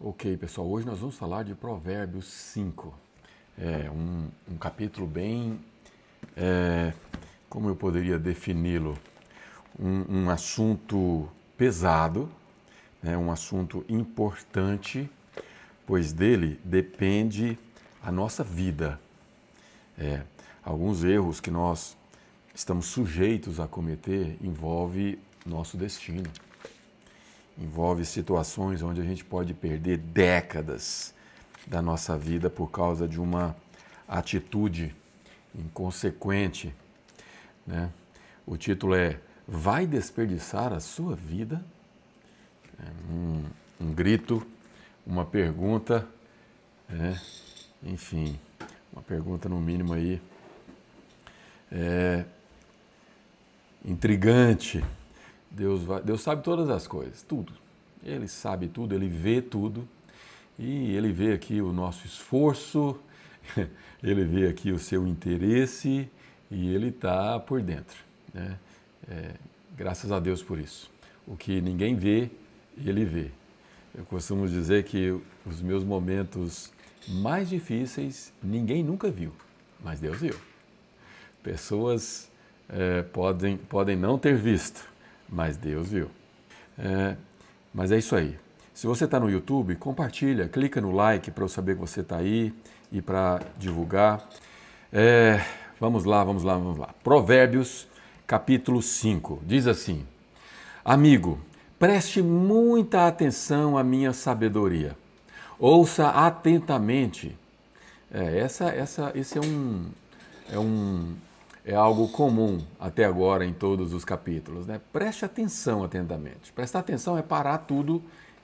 Ok, pessoal, hoje nós vamos falar de Provérbios 5. É um capítulo bem, como eu poderia defini-lo? Um assunto pesado, né? Um assunto importante, pois dele depende a nossa vida. Alguns erros que nós estamos sujeitos a cometer envolve nosso destino. Envolve situações onde a gente pode perder décadas da nossa vida por causa de uma atitude inconsequente, né? O título é Vai desperdiçar a sua vida? Um grito, uma pergunta, enfim, uma pergunta no mínimo aí intrigante. Deus sabe todas as coisas, tudo. Ele sabe tudo, Ele vê tudo. E Ele vê aqui o nosso esforço, Ele vê aqui o seu interesse e Ele está por dentro, né? Graças a Deus por isso. O que ninguém vê, Ele vê. Eu costumo dizer que os meus momentos mais difíceis ninguém nunca viu, mas Deus viu. Pessoas podem não ter visto, mas Deus viu. Mas é isso aí. Se você está no YouTube, compartilha, clica no like para eu saber que você está aí e para divulgar. Vamos lá. Provérbios, capítulo 5, diz assim: Amigo, preste muita atenção à minha sabedoria. Ouça atentamente. Esse é algo comum até agora em todos os capítulos, né? Preste atenção atentamente. Prestar atenção é parar tudo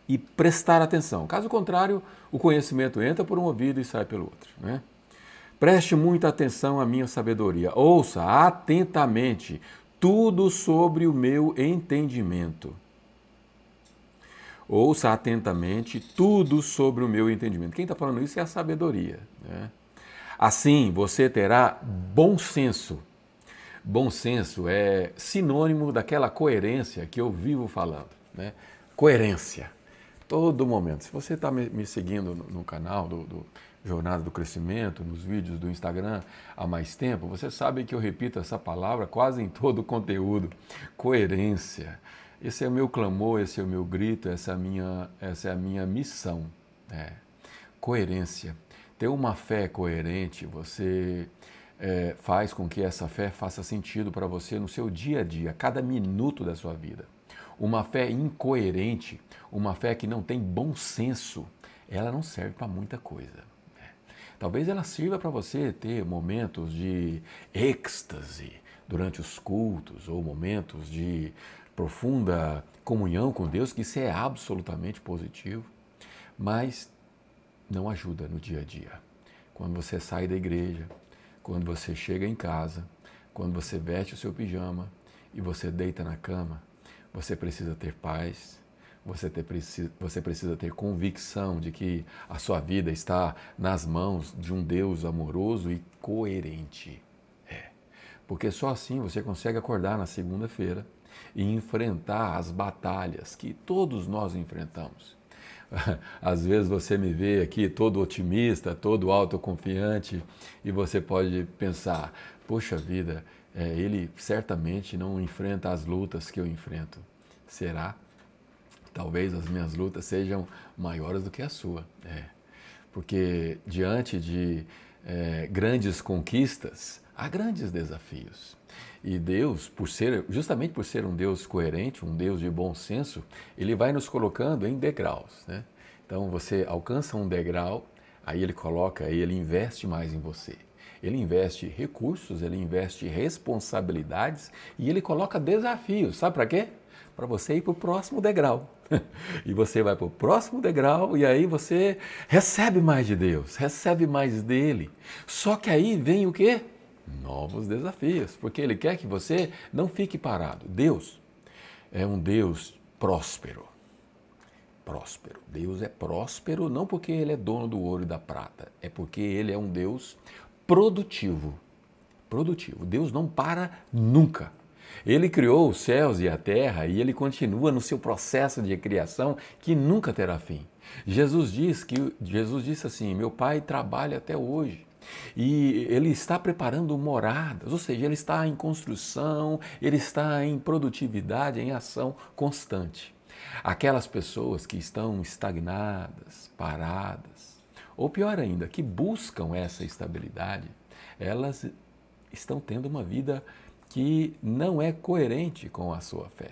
e prestar atenção. Caso contrário, o conhecimento entra por um ouvido e sai pelo outro, né? Preste muita atenção à minha sabedoria. Ouça atentamente tudo sobre o meu entendimento. Ouça atentamente tudo sobre o meu entendimento. Quem está falando isso é a sabedoria, né? Assim, você terá bom senso. Bom senso é sinônimo daquela coerência que eu vivo falando, né? Coerência. Todo momento. Se você está me seguindo no canal do Jornada do Crescimento, nos vídeos do Instagram há mais tempo, você sabe que eu repito essa palavra quase em todo o conteúdo. Coerência. Esse é o meu clamor, esse é o meu grito, essa é a minha missão. Coerência. Ter uma fé coerente, você faz com que essa fé faça sentido para você no seu dia a dia, cada minuto da sua vida. Uma fé incoerente, uma fé que não tem bom senso, ela não serve para muita coisa. Talvez ela sirva para você ter momentos de êxtase durante os cultos ou momentos de profunda comunhão com Deus, que isso é absolutamente positivo, mas não ajuda no dia a dia. Quando você sai da igreja, quando você chega em casa, quando você veste o seu pijama e você deita na cama, você precisa ter paz, você precisa ter convicção de que a sua vida está nas mãos de um Deus amoroso e coerente. Porque só assim você consegue acordar na segunda-feira e enfrentar as batalhas que todos nós enfrentamos. Às vezes você me vê aqui todo otimista, todo autoconfiante e você pode pensar, poxa vida, ele certamente não enfrenta as lutas que eu enfrento. Será? Talvez as minhas lutas sejam maiores do que a sua. Porque diante de grandes conquistas, há grandes desafios. E Deus, justamente por ser um Deus coerente, um Deus de bom senso, Ele vai nos colocando em degraus, né? Então você alcança um degrau, aí Ele investe mais em você. Ele investe recursos, Ele investe responsabilidades e Ele coloca desafios. Sabe para quê? Para você ir para o próximo degrau. E você vai para o próximo degrau e aí você recebe mais de Deus, recebe mais dele. Só que aí vem o quê? Novos desafios, porque Ele quer que você não fique parado. Deus é um Deus próspero. Próspero. Deus é próspero não porque Ele é dono do ouro e da prata, é porque Ele é um Deus produtivo. Produtivo. Deus não para nunca. Ele criou os céus e a terra e ele continua no seu processo de criação que nunca terá fim. Jesus disse assim: meu Pai trabalha até hoje. E ele está preparando moradas, ou seja, ele está em construção, ele está em produtividade, em ação constante. Aquelas pessoas que estão estagnadas, paradas, ou pior ainda, que buscam essa estabilidade, elas estão tendo uma vida que não é coerente com a sua fé.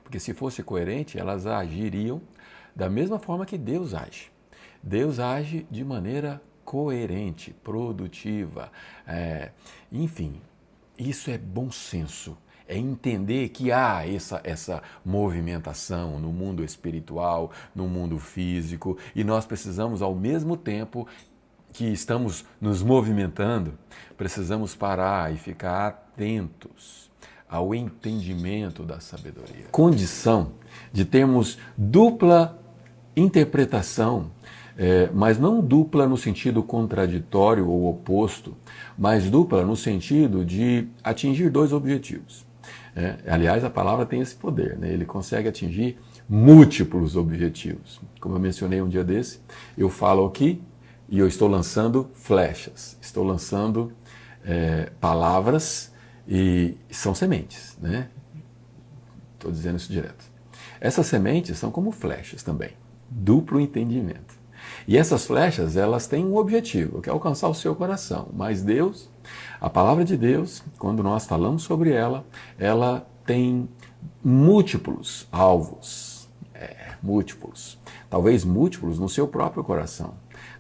Porque se fosse coerente, elas agiriam da mesma forma que Deus age. Deus age de maneira coerente, produtiva, enfim, isso é bom senso. É entender que há essa movimentação no mundo espiritual, no mundo físico, e nós precisamos, ao mesmo tempo que estamos nos movimentando, precisamos parar e ficar atentos ao entendimento da sabedoria. Condição de termos dupla interpretação, mas não dupla no sentido contraditório ou oposto, mas dupla no sentido de atingir dois objetivos. Aliás, a palavra tem esse poder, né? Ele consegue atingir múltiplos objetivos. Como eu mencionei um dia desse, eu falo aqui e eu estou lançando flechas, estou lançando palavras e são sementes, né? Estou dizendo isso direto. Essas sementes são como flechas também, duplo entendimento. E essas flechas, elas têm um objetivo, que é alcançar o seu coração. Mas Deus, a palavra de Deus, quando nós falamos sobre ela, ela tem múltiplos alvos, múltiplos. Talvez múltiplos no seu próprio coração,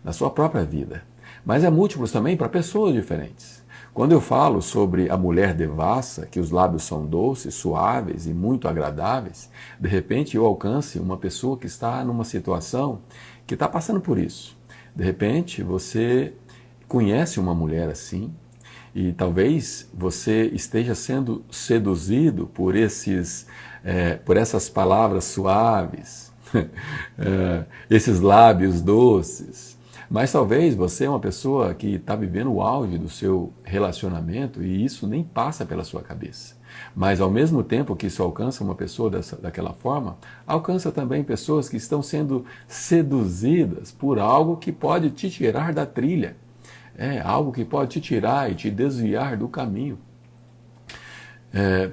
na sua própria vida. Mas é múltiplos também para pessoas diferentes. Quando eu falo sobre a mulher devassa, que os lábios são doces, suaves e muito agradáveis, de repente eu alcance uma pessoa que está numa situação que está passando por isso. De repente você conhece uma mulher assim e talvez você esteja sendo seduzido por essas palavras suaves, esses lábios doces. Mas talvez você é uma pessoa que está vivendo o auge do seu relacionamento e isso nem passa pela sua cabeça. Mas ao mesmo tempo que isso alcança uma pessoa daquela forma, alcança também pessoas que estão sendo seduzidas por algo que pode te tirar da trilha. Algo que pode te tirar e te desviar do caminho.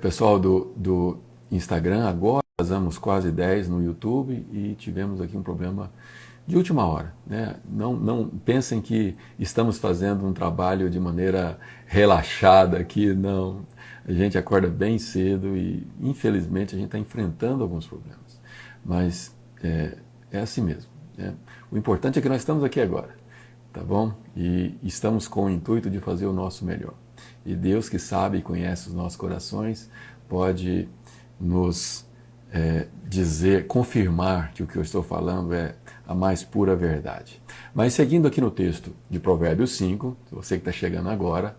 Pessoal do Instagram, agora fazemos quase 10 no YouTube e tivemos aqui um problema de última hora, né? Não pensem que estamos fazendo um trabalho de maneira relaxada aqui, não. A gente acorda bem cedo e, infelizmente, a gente está enfrentando alguns problemas. Mas é assim mesmo, né? O importante é que nós estamos aqui agora, tá bom? E estamos com o intuito de fazer o nosso melhor. E Deus, que sabe e conhece os nossos corações, pode nos confirmar que o que eu estou falando é a mais pura verdade. Mas seguindo aqui no texto de Provérbios 5, você que está chegando agora,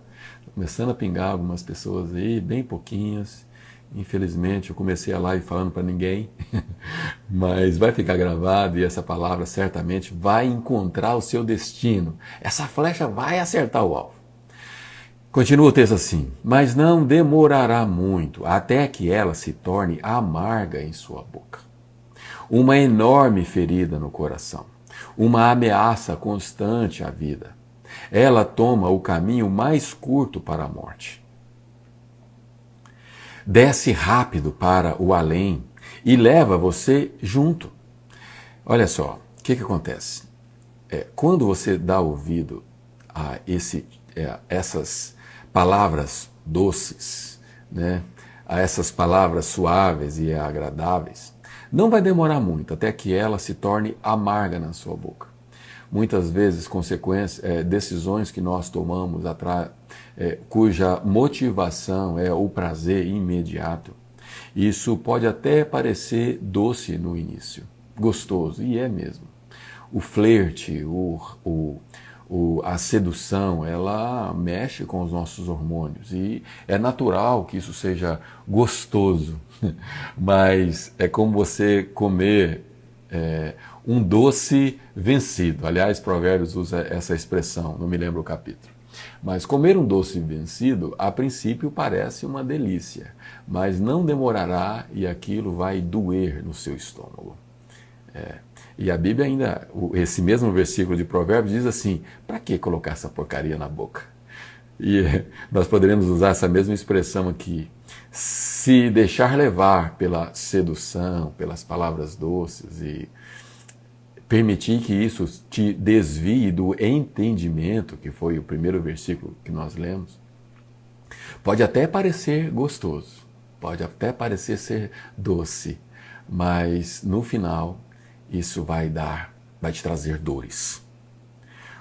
começando a pingar algumas pessoas aí, bem pouquinhas. Infelizmente eu comecei a live falando para ninguém, mas vai ficar gravado e essa palavra certamente vai encontrar o seu destino. Essa flecha vai acertar o alvo. Continua o texto assim: mas não demorará muito até que ela se torne amarga em sua boca. Uma enorme ferida no coração, uma ameaça constante à vida. Ela toma o caminho mais curto para a morte. Desce rápido para o além e leva você junto. Olha só, o que acontece? Quando você dá ouvido a essas palavras doces, né, a essas palavras suaves e agradáveis, não vai demorar muito até que ela se torne amarga na sua boca. Muitas vezes, decisões que nós tomamos cuja motivação é o prazer imediato. Isso pode até parecer doce no início, gostoso, e é mesmo. O flerte, a sedução, ela mexe com os nossos hormônios e é natural que isso seja gostoso, mas é como você comer um doce vencido. Aliás, Provérbios usa essa expressão, não me lembro o capítulo. Mas comer um doce vencido, a princípio parece uma delícia, mas não demorará e aquilo vai doer no seu estômago. E a Bíblia ainda, esse mesmo versículo de Provérbios diz assim, para que colocar essa porcaria na boca? E nós poderemos usar essa mesma expressão aqui. Se deixar levar pela sedução, pelas palavras doces e permitir que isso te desvie do entendimento, que foi o primeiro versículo que nós lemos, pode até parecer gostoso, pode até parecer ser doce, mas no final isso vai te trazer dores.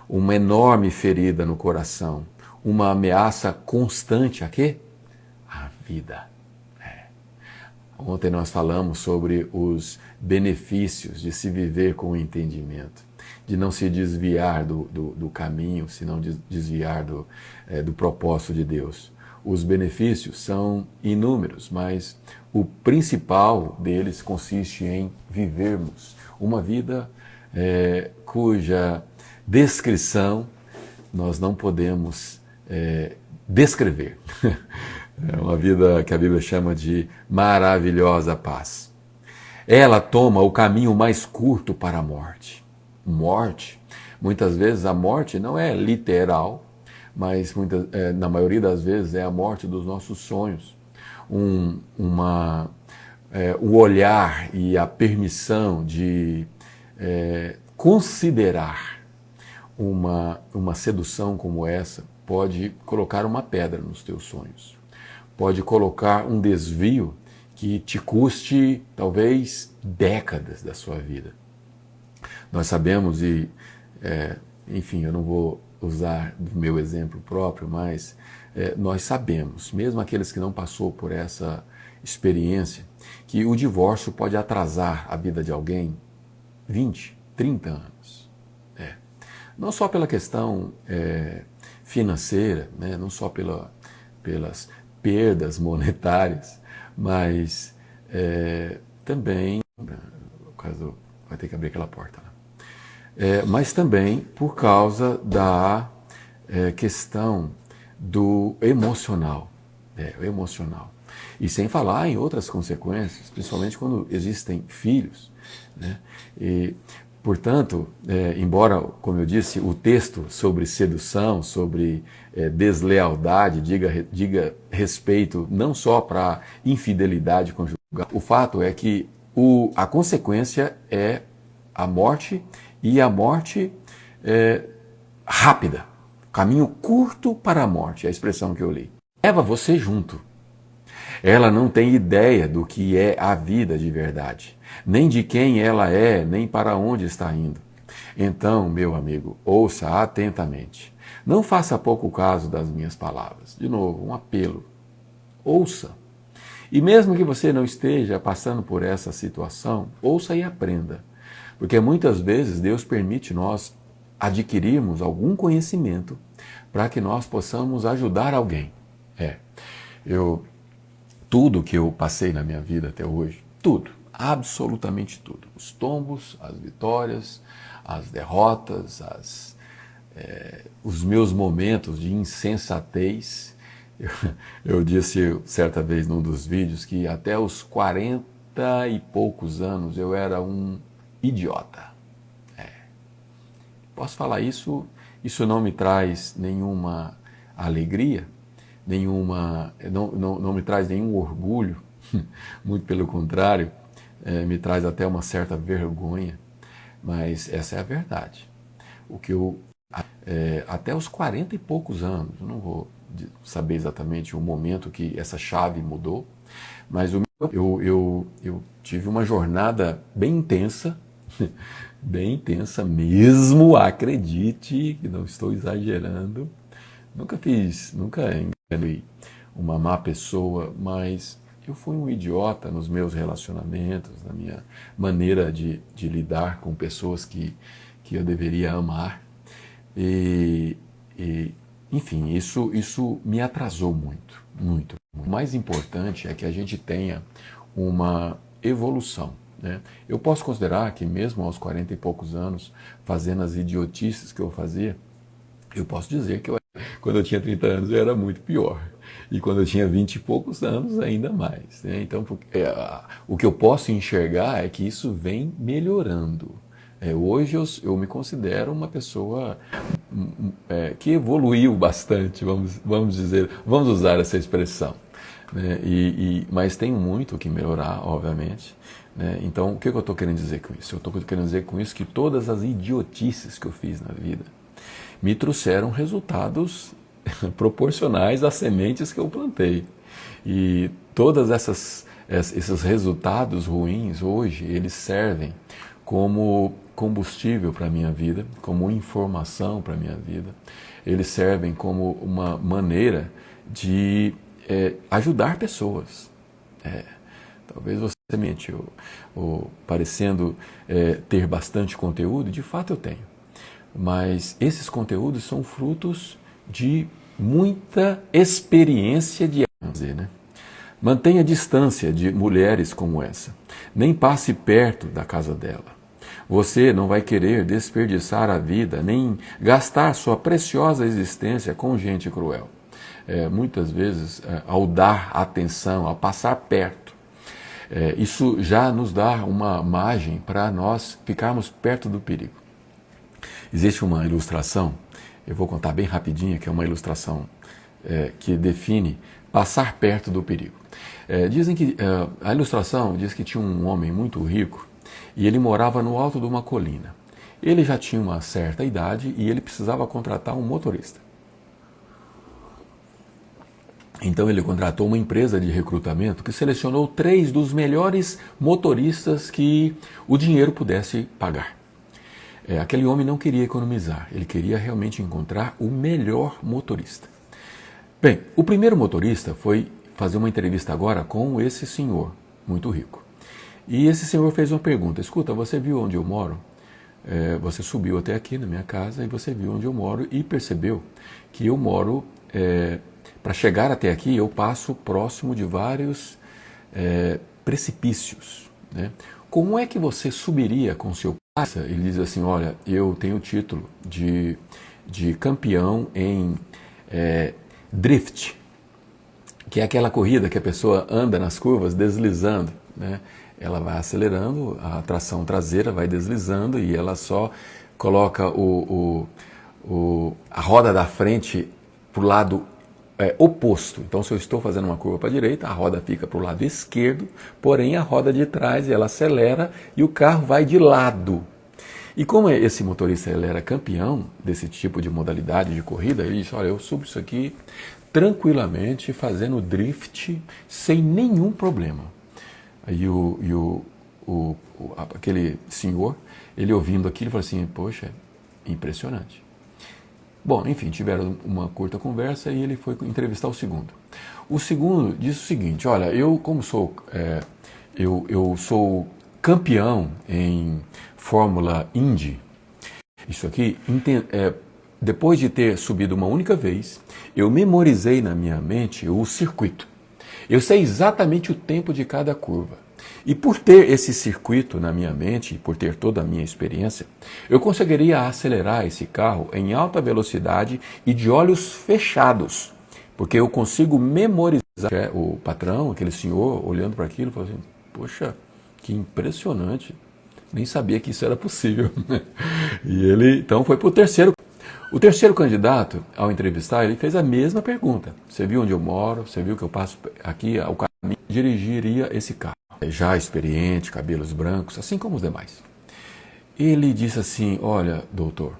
Uma enorme ferida no coração, uma ameaça constante a quê? A vida. Ontem nós falamos sobre os benefícios de se viver com o entendimento, de não se desviar do caminho, se não desviar do propósito de Deus. Os benefícios são inúmeros, mas o principal deles consiste em vivermos uma vida cuja descrição nós não podemos descrever. É uma vida que a Bíblia chama de maravilhosa paz. Ela toma o caminho mais curto para a morte. Morte, muitas vezes a morte não é literal, mas na maioria das vezes é a morte dos nossos sonhos. O olhar e a permissão de considerar uma sedução como essa pode colocar uma pedra nos teus sonhos. Pode colocar um desvio que te custe talvez décadas da sua vida. Nós sabemos enfim, eu não vou usar o meu exemplo próprio, mas nós sabemos, mesmo aqueles que não passou por essa experiência, que o divórcio pode atrasar a vida de alguém 20, 30 anos. Não só pela questão financeira, né? Não só pelas perdas monetárias, mas também, no caso, vai ter que abrir aquela porta, né? Mas também por causa da questão do emocional, o emocional. E sem falar em outras consequências, principalmente quando existem filhos, né? E, portanto, embora, como eu disse, o texto sobre sedução, sobre deslealdade, diga respeito não só para infidelidade conjugal, o fato é que a consequência é a morte, e a morte rápida, caminho curto para a morte, é a expressão que eu li. Leva você junto. Ela não tem ideia do que é a vida de verdade, nem de quem ela é, nem para onde está indo. Então, meu amigo, ouça atentamente. Não faça pouco caso das minhas palavras. De novo, um apelo. Ouça. E mesmo que você não esteja passando por essa situação, ouça e aprenda. Porque muitas vezes Deus permite nós adquirirmos algum conhecimento para que nós possamos ajudar alguém. Tudo que eu passei na minha vida até hoje, tudo, absolutamente tudo. Os tombos, as vitórias, as derrotas, os meus momentos de insensatez. Eu disse certa vez num dos vídeos que até os 40 e poucos anos eu era um idiota. Posso falar isso? Isso não me traz nenhuma alegria, não me traz nenhum orgulho, muito pelo contrário, me traz até uma certa vergonha, mas essa é a verdade. Até os 40 e poucos anos, eu não vou saber exatamente o momento que essa chave mudou, mas eu tive uma jornada bem intensa mesmo, acredite que não estou exagerando. Nunca enganei uma má pessoa, mas eu fui um idiota nos meus relacionamentos, na minha maneira de lidar com pessoas que eu deveria amar. Enfim, isso me atrasou muito, muito. O mais importante é que a gente tenha uma evolução, né? Eu posso considerar que mesmo aos 40 e poucos anos, fazendo as idiotices que eu fazia, eu posso dizer que Quando eu tinha 30 anos eu era muito pior. E quando eu tinha 20 e poucos anos, ainda mais. Né? Então, o que eu posso enxergar é que isso vem melhorando. Hoje eu me considero uma pessoa que evoluiu bastante, vamos dizer, vamos usar essa expressão. Né? Mas tem muito que melhorar, obviamente. Né? Então, o que eu estou querendo dizer com isso? Eu estou querendo dizer com isso que todas as idiotices que eu fiz na vida me trouxeram resultados proporcionais às sementes que eu plantei. E todas esses resultados ruins hoje, eles servem como combustível para a minha vida, como informação para a minha vida. Eles servem como uma maneira de ajudar pessoas. Talvez você mente, parecendo ter bastante conteúdo, de fato eu tenho. Mas esses conteúdos são frutos de muita experiência de fazer, né? Mantenha distância de mulheres como essa. Nem passe perto da casa dela. Você não vai querer desperdiçar a vida, nem gastar sua preciosa existência com gente cruel. Muitas vezes, ao dar atenção, ao passar perto, isso já nos dá uma margem para nós ficarmos perto do perigo. Existe uma ilustração, eu vou contar bem rapidinho, que é uma ilustração que define passar perto do perigo. Dizem que a ilustração diz que tinha um homem muito rico e ele morava no alto de uma colina. Ele já tinha uma certa idade e ele precisava contratar um motorista. Então ele contratou uma empresa de recrutamento que selecionou 3 dos melhores motoristas que o dinheiro pudesse pagar. Aquele homem não queria economizar, ele queria realmente encontrar o melhor motorista. Bem, o primeiro motorista foi fazer uma entrevista agora com esse senhor, muito rico. E esse senhor fez uma pergunta: escuta, você viu onde eu moro? Você subiu até aqui na minha casa e você viu onde eu moro e percebeu que eu moro, para chegar até aqui eu passo próximo de vários precipícios. Né? Como é que você subiria com seu pai? Ele diz assim: olha, eu tenho o título de campeão em drift, que é aquela corrida que a pessoa anda nas curvas deslizando, né? Ela vai acelerando, a tração traseira vai deslizando e ela só coloca a roda da frente para o lado oposto. Então, se eu estou fazendo uma curva para a direita, a roda fica para o lado esquerdo, porém a roda de trás ela acelera e o carro vai de lado. E como esse motorista ele era campeão desse tipo de modalidade de corrida, ele disse: olha, eu subo isso aqui tranquilamente, fazendo drift, sem nenhum problema. Aí aquele senhor, ele ouvindo aquilo, falou assim: poxa, impressionante. Bom, enfim, tiveram uma curta conversa e ele foi entrevistar o segundo. O segundo disse o seguinte: olha, eu como sou, eu sou campeão em Fórmula Indy, isso aqui, depois de ter subido uma única vez, eu memorizei na minha mente o circuito. Eu sei exatamente o tempo de cada curva. E por ter esse circuito na minha mente, por ter toda a minha experiência, eu conseguiria acelerar esse carro em alta velocidade e de olhos fechados. Porque eu consigo memorizar. O patrão, aquele senhor, olhando para aquilo, falou assim: poxa, que impressionante. Nem sabia que isso era possível. E ele, então, foi para o terceiro. O terceiro candidato, ao entrevistar, ele fez a mesma pergunta. Você viu onde eu moro? Você viu que eu passo aqui, o caminho? Dirigiria esse carro. Já experiente, cabelos brancos, assim como os demais. Ele disse assim: olha, doutor,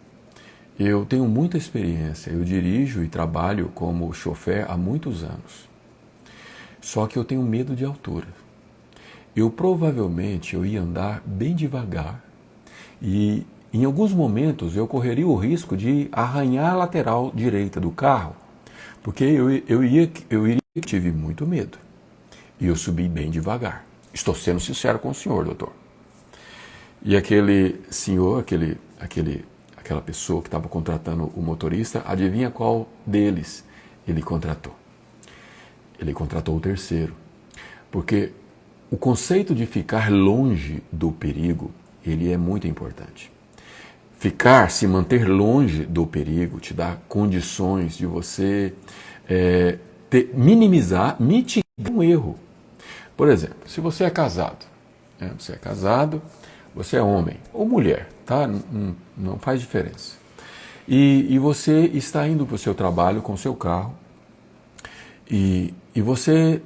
eu tenho muita experiência, eu dirijo e trabalho como chofer há muitos anos. Só que eu tenho medo de altura. Provavelmente eu ia andar bem devagar e em alguns momentos eu correria o risco de arranhar a lateral direita do carro, porque eu tive muito medo e eu subi bem devagar. Estou sendo sincero com o senhor, doutor. E aquele senhor, aquela pessoa que estava contratando o motorista, adivinha qual deles ele contratou? Ele contratou o terceiro, porque o conceito de ficar longe do perigo, ele é muito importante. se manter longe do perigo, te dá condições de você mitigar um erro. Por exemplo, se você é casado, você é homem ou mulher, tá? Não faz diferença. E você está indo para o seu trabalho com o seu carro e você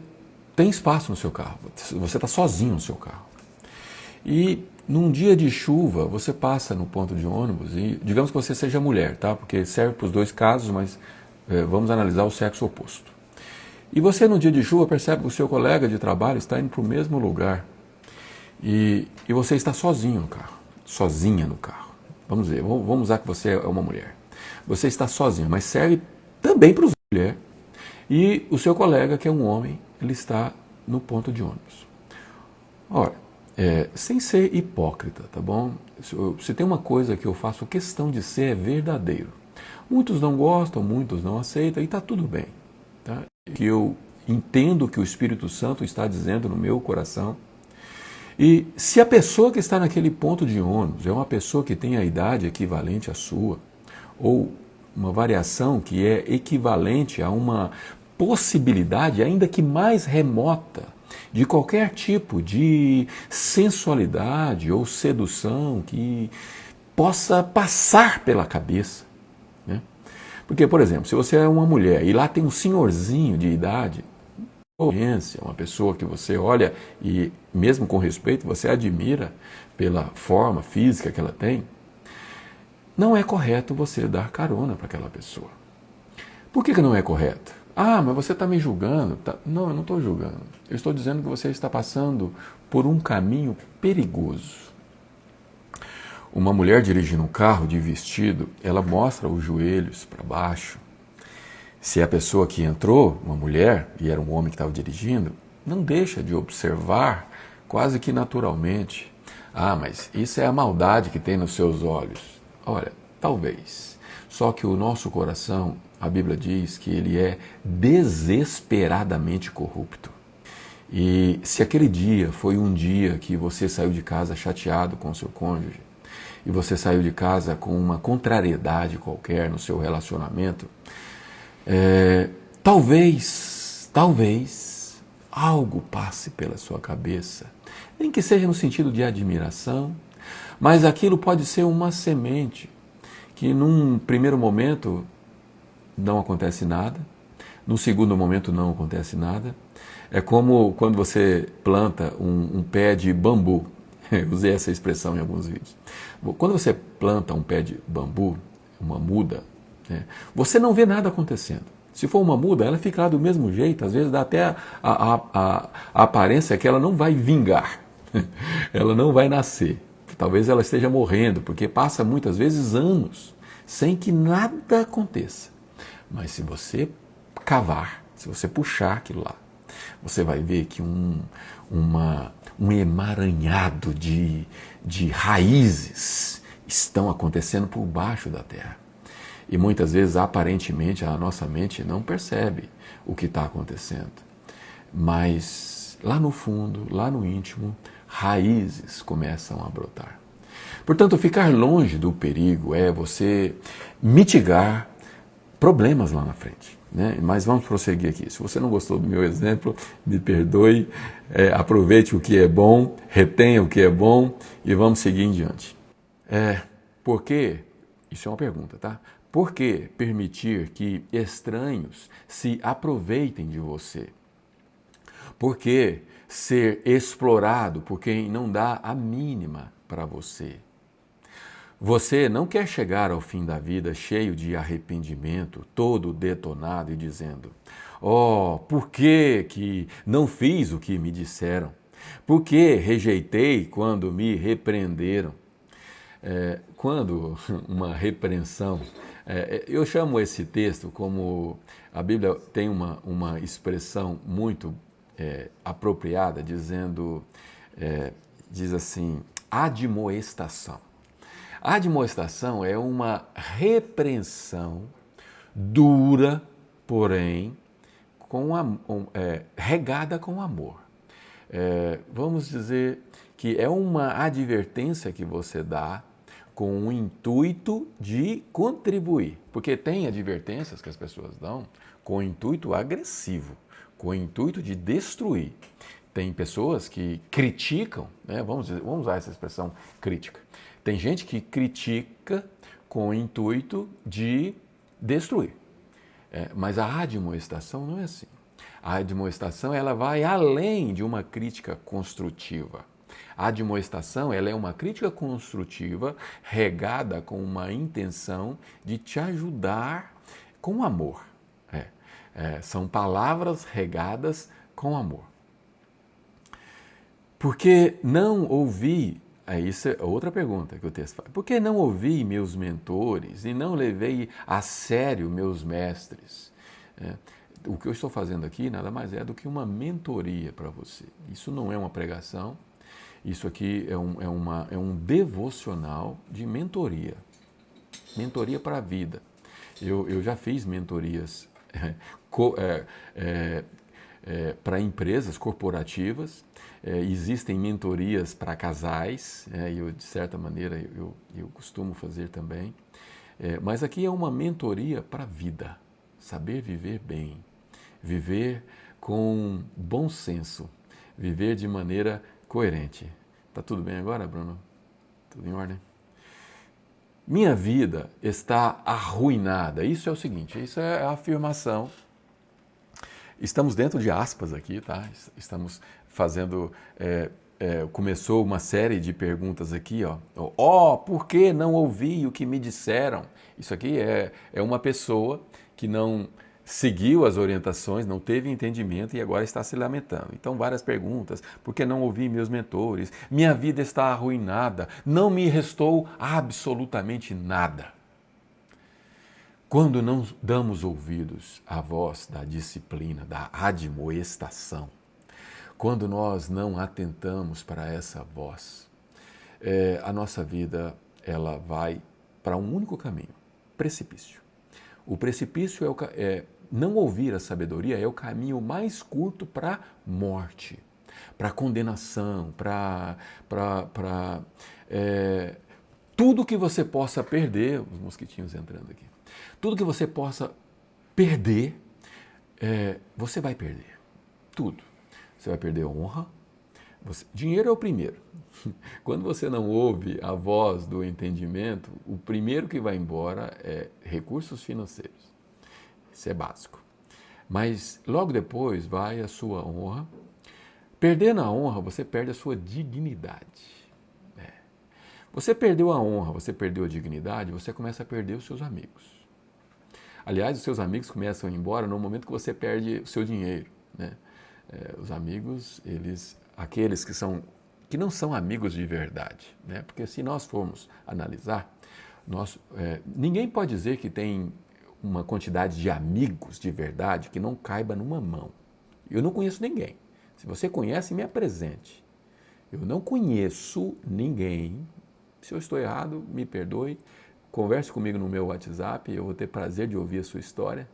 tem espaço no seu carro, você está sozinho no seu carro. E num dia de chuva, você passa no ponto de ônibus e digamos que você seja mulher, tá? Porque serve para os dois casos, mas vamos analisar o sexo oposto. E você no dia de chuva percebe que o seu colega de trabalho está indo para o mesmo lugar e você está sozinho no carro, sozinha no carro. Vamos ver, vamos usar que você é uma mulher. Você está sozinha, mas serve também para os mulheres. E o seu colega, que é um homem, ele está no ponto de ônibus. Ora, sem ser hipócrita, tá bom? Se tem uma coisa que eu faço questão de ser, é verdadeiro. Muitos não gostam, muitos não aceitam, e está tudo bem. Tá? Que eu entendo o que o Espírito Santo está dizendo no meu coração. E se a pessoa que está naquele ponto de ônibus é uma pessoa que tem a idade equivalente à sua, ou uma variação que é equivalente a uma possibilidade, ainda que mais remota, de qualquer tipo de sensualidade ou sedução que possa passar pela cabeça. Né? Porque, por exemplo, se você é uma mulher e lá tem um senhorzinho de idade, uma pessoa que você olha e, mesmo com respeito, você admira pela forma física que ela tem, não é correto você dar carona para aquela pessoa. Por que não é correto? Ah, mas você está me julgando. Tá? Não, eu não estou julgando. Eu estou dizendo que você está passando por um caminho perigoso. Uma mulher dirigindo um carro de vestido, ela mostra os joelhos para baixo. Se a pessoa que entrou, uma mulher, e era um homem que estava dirigindo, não deixa de observar quase que naturalmente. Ah, mas isso é a maldade que tem nos seus olhos. Olha, talvez. Só que o nosso coração, a Bíblia diz que ele é desesperadamente corrupto. E se aquele dia foi um dia que você saiu de casa chateado com o seu cônjuge, e você saiu de casa com uma contrariedade qualquer no seu relacionamento, talvez algo passe pela sua cabeça, nem que seja no sentido de admiração, mas aquilo pode ser uma semente que num primeiro momento não acontece nada, no segundo momento não acontece nada. É como quando você planta um pé de bambu. Eu usei essa expressão em alguns vídeos. Quando você planta um pé de bambu, uma muda, você não vê nada acontecendo. Se for uma muda, ela fica lá do mesmo jeito, às vezes dá até a aparência que ela não vai vingar, ela não vai nascer. Talvez ela esteja morrendo, porque passa muitas vezes anos sem que nada aconteça. Mas se você cavar, se você puxar aquilo lá, você vai ver que um emaranhado de raízes estão acontecendo por baixo da terra. E muitas vezes, aparentemente, a nossa mente não percebe o que está acontecendo. Mas lá no fundo, lá no íntimo, raízes começam a brotar. Portanto, ficar longe do perigo é você mitigar problemas lá na frente. Né? Mas vamos prosseguir aqui. Se você não gostou do meu exemplo, me perdoe, aproveite o que é bom, retenha o que é bom e vamos seguir em diante. Por que? Isso é uma pergunta, tá? Por que permitir que estranhos se aproveitem de você? Por que ser explorado por quem não dá a mínima para você? Você não quer chegar ao fim da vida cheio de arrependimento, todo detonado e dizendo: oh, por que não fiz o que me disseram? Por que rejeitei quando me repreenderam? Quando uma repreensão, eu chamo esse texto como, a Bíblia tem uma expressão muito apropriada, diz assim, admoestação. A admoestação é uma repreensão dura, porém, regada com amor. Vamos dizer que é uma advertência que você dá com o intuito de contribuir. Porque tem advertências que as pessoas dão com o intuito agressivo, com o intuito de destruir. Tem pessoas que criticam, né? Vamos usar essa expressão crítica. Tem gente que critica com o intuito de destruir. Mas a admoestação não é assim. A admoestação ela vai além de uma crítica construtiva. A admoestação ela é uma crítica construtiva regada com uma intenção de te ajudar com amor. São palavras regadas com amor. Porque não ouvi, isso é outra pergunta que o texto faz, por que não ouvi meus mentores e não levei a sério meus mestres? O que eu estou fazendo aqui nada mais é do que uma mentoria para você. Isso não é uma pregação, isso aqui é um devocional de mentoria. Mentoria para a vida. Eu já fiz mentorias para empresas corporativas, existem mentorias para casais, eu, de certa maneira eu costumo fazer também, mas aqui é uma mentoria para a vida, saber viver bem, viver com bom senso, viver de maneira coerente. Tá tudo bem agora, Bruno? Tudo em ordem? Minha vida está arruinada. Isso é o seguinte, isso é a afirmação. Estamos dentro de aspas aqui, tá? Estamos fazendo, começou uma série de perguntas aqui, ó. Por que não ouvi o que me disseram? Isso aqui é uma pessoa que não seguiu as orientações, não teve entendimento e agora está se lamentando. Então, várias perguntas. Por que não ouvi meus mentores? Minha vida está arruinada. Não me restou absolutamente nada. Quando não damos ouvidos à voz da disciplina, da admoestação, quando nós não atentamos para essa voz, a nossa vida ela vai para um único caminho, precipício. O precipício não ouvir a sabedoria é o caminho mais curto para a morte, para a condenação, para tudo que você possa perder, os mosquitinhos entrando aqui, tudo que você possa perder, você vai perder. Tudo. Você vai perder honra. Dinheiro é o primeiro. Quando você não ouve a voz do entendimento, o primeiro que vai embora é recursos financeiros. Isso é básico. Mas logo depois vai a sua honra. Perdendo a honra, você perde a sua dignidade. Você perdeu a honra, você perdeu a dignidade, você começa a perder os seus amigos. Aliás, os seus amigos começam a ir embora no momento que você perde o seu dinheiro, né? Os amigos, aqueles que não são amigos de verdade, né? Porque se nós formos analisar, ninguém pode dizer que tem uma quantidade de amigos de verdade que não caiba numa mão. Eu não conheço ninguém. Se você conhece, me apresente. Eu não conheço ninguém. Se eu estou errado, me perdoe. Converse comigo no meu WhatsApp, eu vou ter prazer de ouvir a sua história.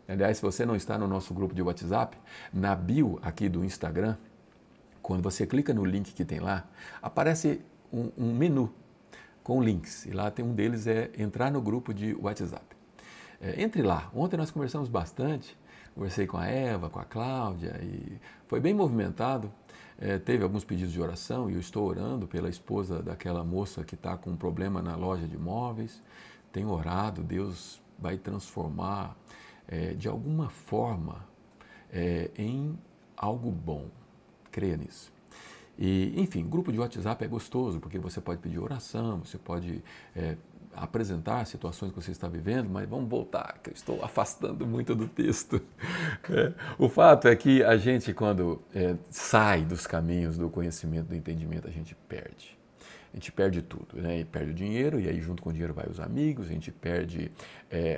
Aliás, se você não está no nosso grupo de WhatsApp, na bio aqui do Instagram, quando você clica no link que tem lá, aparece um menu com links. E lá tem um deles entrar no grupo de WhatsApp. Entre lá. Ontem nós conversamos bastante, conversei com a Eva, com a Cláudia, e foi bem movimentado. Teve alguns pedidos de oração e eu estou orando pela esposa daquela moça que está com um problema na loja de móveis. Tenho orado, Deus vai transformar de alguma forma em algo bom. Creia nisso. E, enfim, grupo de WhatsApp é gostoso porque você pode pedir oração, você pode apresentar situações que você está vivendo, mas vamos voltar, que eu estou afastando muito do texto. O fato é que a gente, quando sai dos caminhos do conhecimento, do entendimento, a gente perde. A gente perde tudo, né? E perde o dinheiro, e aí junto com o dinheiro vai os amigos, a gente perde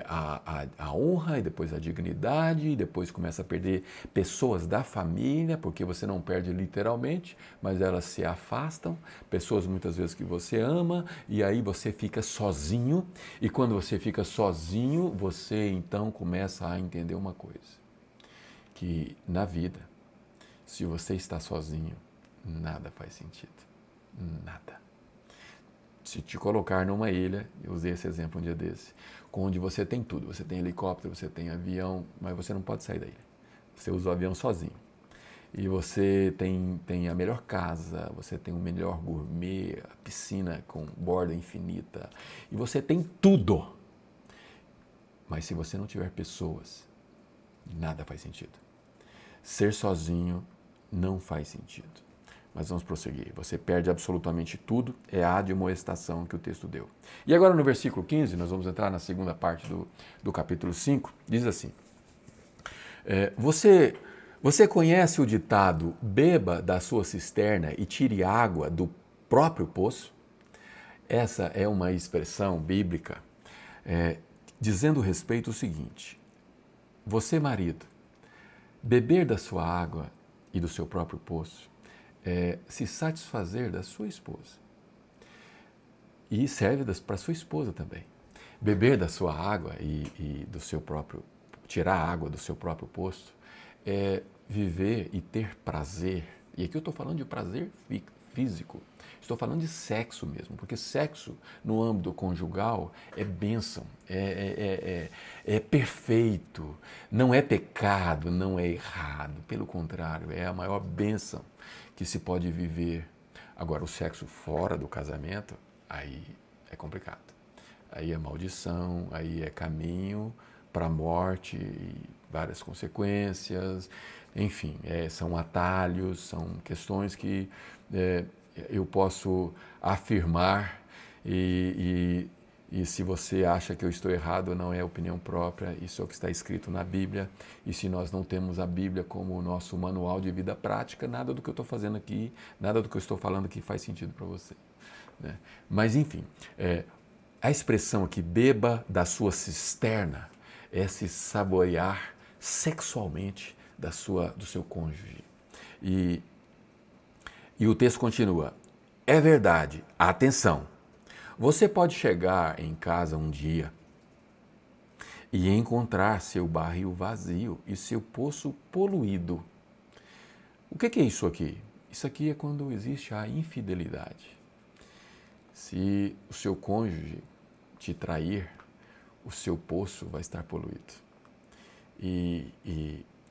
a honra, e depois a dignidade, e depois começa a perder pessoas da família, porque você não perde literalmente, mas elas se afastam, pessoas muitas vezes que você ama, e aí você fica sozinho, e quando você fica sozinho, você então começa a entender uma coisa, que na vida, se você está sozinho, nada faz sentido, nada. Se te colocar numa ilha, eu usei esse exemplo um dia desse, onde você tem tudo, você tem helicóptero, você tem avião, mas você não pode sair da ilha. Você usa o avião sozinho. E você tem a melhor casa, você tem o melhor gourmet, a piscina com borda infinita, e você tem tudo. Mas se você não tiver pessoas, nada faz sentido. Ser sozinho não faz sentido. Mas vamos prosseguir. Você perde absolutamente tudo, é a admoestação que o texto deu. E agora no versículo 15, nós vamos entrar na segunda parte do capítulo 5, diz assim, você conhece o ditado, beba da sua cisterna e tire água do próprio poço? Essa é uma expressão bíblica dizendo respeito ao seguinte, você marido, beber da sua água e do seu próprio poço é se satisfazer da sua esposa. E serve para sua esposa também. Beber da sua água e do seu próprio, tirar a água do seu próprio poço, é viver e ter prazer. E aqui eu estou falando de prazer físico. Estou falando de sexo mesmo, porque sexo no âmbito conjugal é bênção, é perfeito, não é pecado, não é errado. Pelo contrário, é a maior bênção que se pode viver. Agora, o sexo fora do casamento, aí é complicado. Aí é maldição, aí é caminho para a morte e várias consequências. Enfim, são atalhos, são questões que eu posso afirmar e se você acha que eu estou errado, não é opinião própria, isso é o que está escrito na Bíblia. E se nós não temos a Bíblia como o nosso manual de vida prática, nada do que eu estou fazendo aqui, nada do que eu estou falando aqui faz sentido para você. Né? Mas, enfim, a expressão aqui, beba da sua cisterna, é se saborear sexualmente do seu cônjuge. E o texto continua, é verdade, atenção, você pode chegar em casa um dia e encontrar seu barril vazio e seu poço poluído. O que é isso aqui? Isso aqui é quando existe a infidelidade. Se o seu cônjuge te trair, o seu poço vai estar poluído e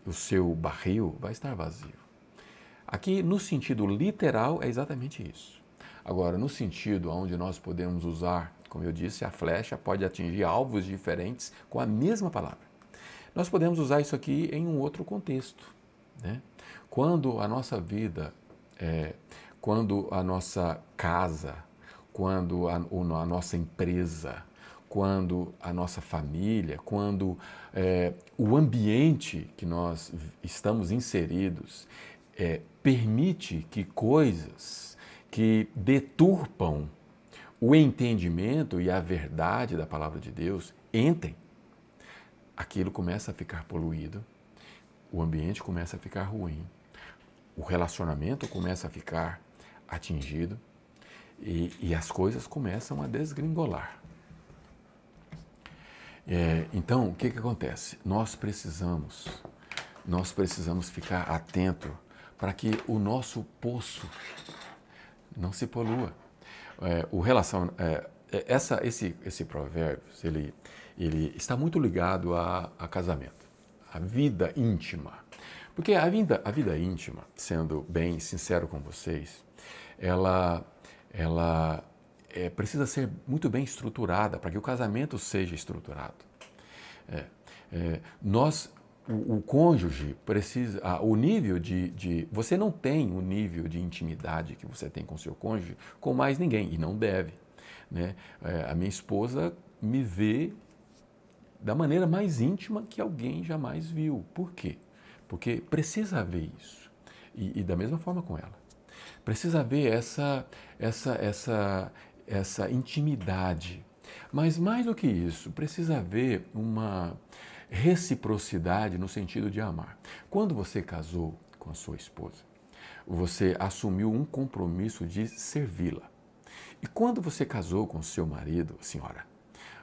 o seu barril vai estar vazio. Aqui, no sentido literal, é exatamente isso. Agora, no sentido onde nós podemos usar, como eu disse, a flecha pode atingir alvos diferentes com a mesma palavra. Nós podemos usar isso aqui em um outro contexto. Né? Quando a nossa vida, quando a nossa casa, quando a nossa empresa, quando a nossa família, quando o ambiente que nós estamos inseridos permite que coisas que deturpam o entendimento e a verdade da palavra de Deus entrem, aquilo começa a ficar poluído, o ambiente começa a ficar ruim, o relacionamento começa a ficar atingido e as coisas começam a desgringolar. Então, o que acontece? Nós precisamos ficar atento para que o nosso poço não se polua. Esse provérbio, ele está muito ligado a casamento, a vida íntima. Porque a vida íntima, sendo bem sincero com vocês, ela precisa ser muito bem estruturada para que o casamento seja estruturado. O cônjuge precisa, o nível você não tem o nível de intimidade que você tem com seu cônjuge com mais ninguém, e não deve. Né? A minha esposa me vê da maneira mais íntima que alguém jamais viu. Por quê? Porque precisa haver isso. E da mesma forma com ela. Precisa haver essa intimidade. Mas mais do que isso, precisa haver uma reciprocidade no sentido de amar. Quando você casou com a sua esposa, você assumiu um compromisso de servi-la. E quando você casou com seu marido, senhora,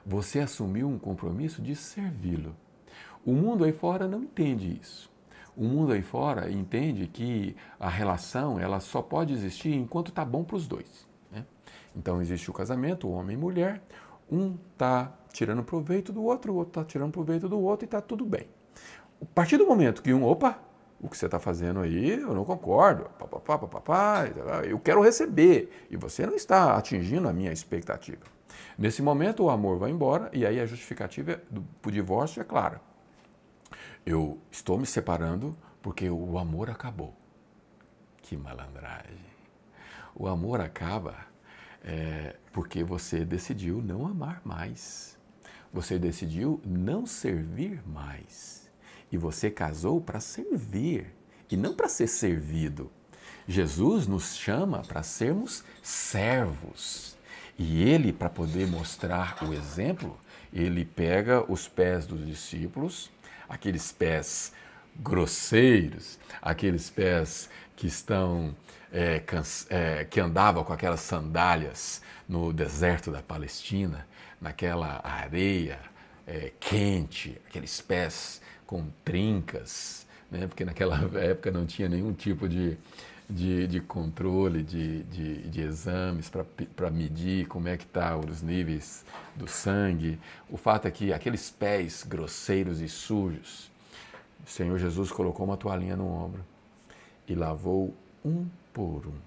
você assumiu um compromisso de servi-lo. O mundo aí fora não entende isso. O mundo aí fora entende que a relação ela só pode existir enquanto está bom para os dois. Né? Então existe o casamento, o homem e mulher, um está tirando proveito do outro, o outro está tirando proveito do outro e está tudo bem. A partir do momento que opa, o que você está fazendo aí, eu não concordo, eu quero receber e você não está atingindo a minha expectativa. Nesse momento o amor vai embora e aí a justificativa para o divórcio é clara. Eu estou me separando porque o amor acabou. Que malandragem. O amor acaba porque você decidiu não amar mais. Você decidiu não servir mais. E você casou para servir e não para ser servido. Jesus nos chama para sermos servos. E ele, para poder mostrar o exemplo, ele pega os pés dos discípulos, aqueles pés grosseiros, aqueles pés que que andavam com aquelas sandálias no deserto da Palestina, naquela areia quente, aqueles pés com trincas, né? Porque naquela época não tinha nenhum tipo de controle, de exames para medir como é que estão os níveis do sangue. O fato é que aqueles pés grosseiros e sujos, o Senhor Jesus colocou uma toalhinha no ombro e lavou um por um.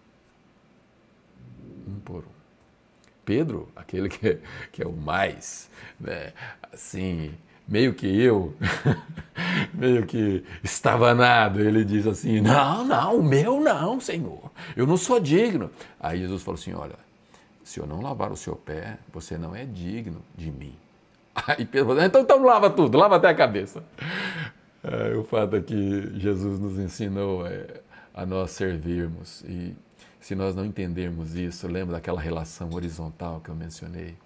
Um por um. Pedro, aquele que é o mais, né, assim, meio que estabanado, ele diz assim, não, o meu não, Senhor, eu não sou digno. Aí Jesus falou assim, olha, se eu não lavar o seu pé, você não é digno de mim. Aí Pedro falou, então lava tudo, lava até a cabeça. O fato é que Jesus nos ensinou a nós servirmos e se nós não entendermos isso, lembra daquela relação horizontal que eu mencionei?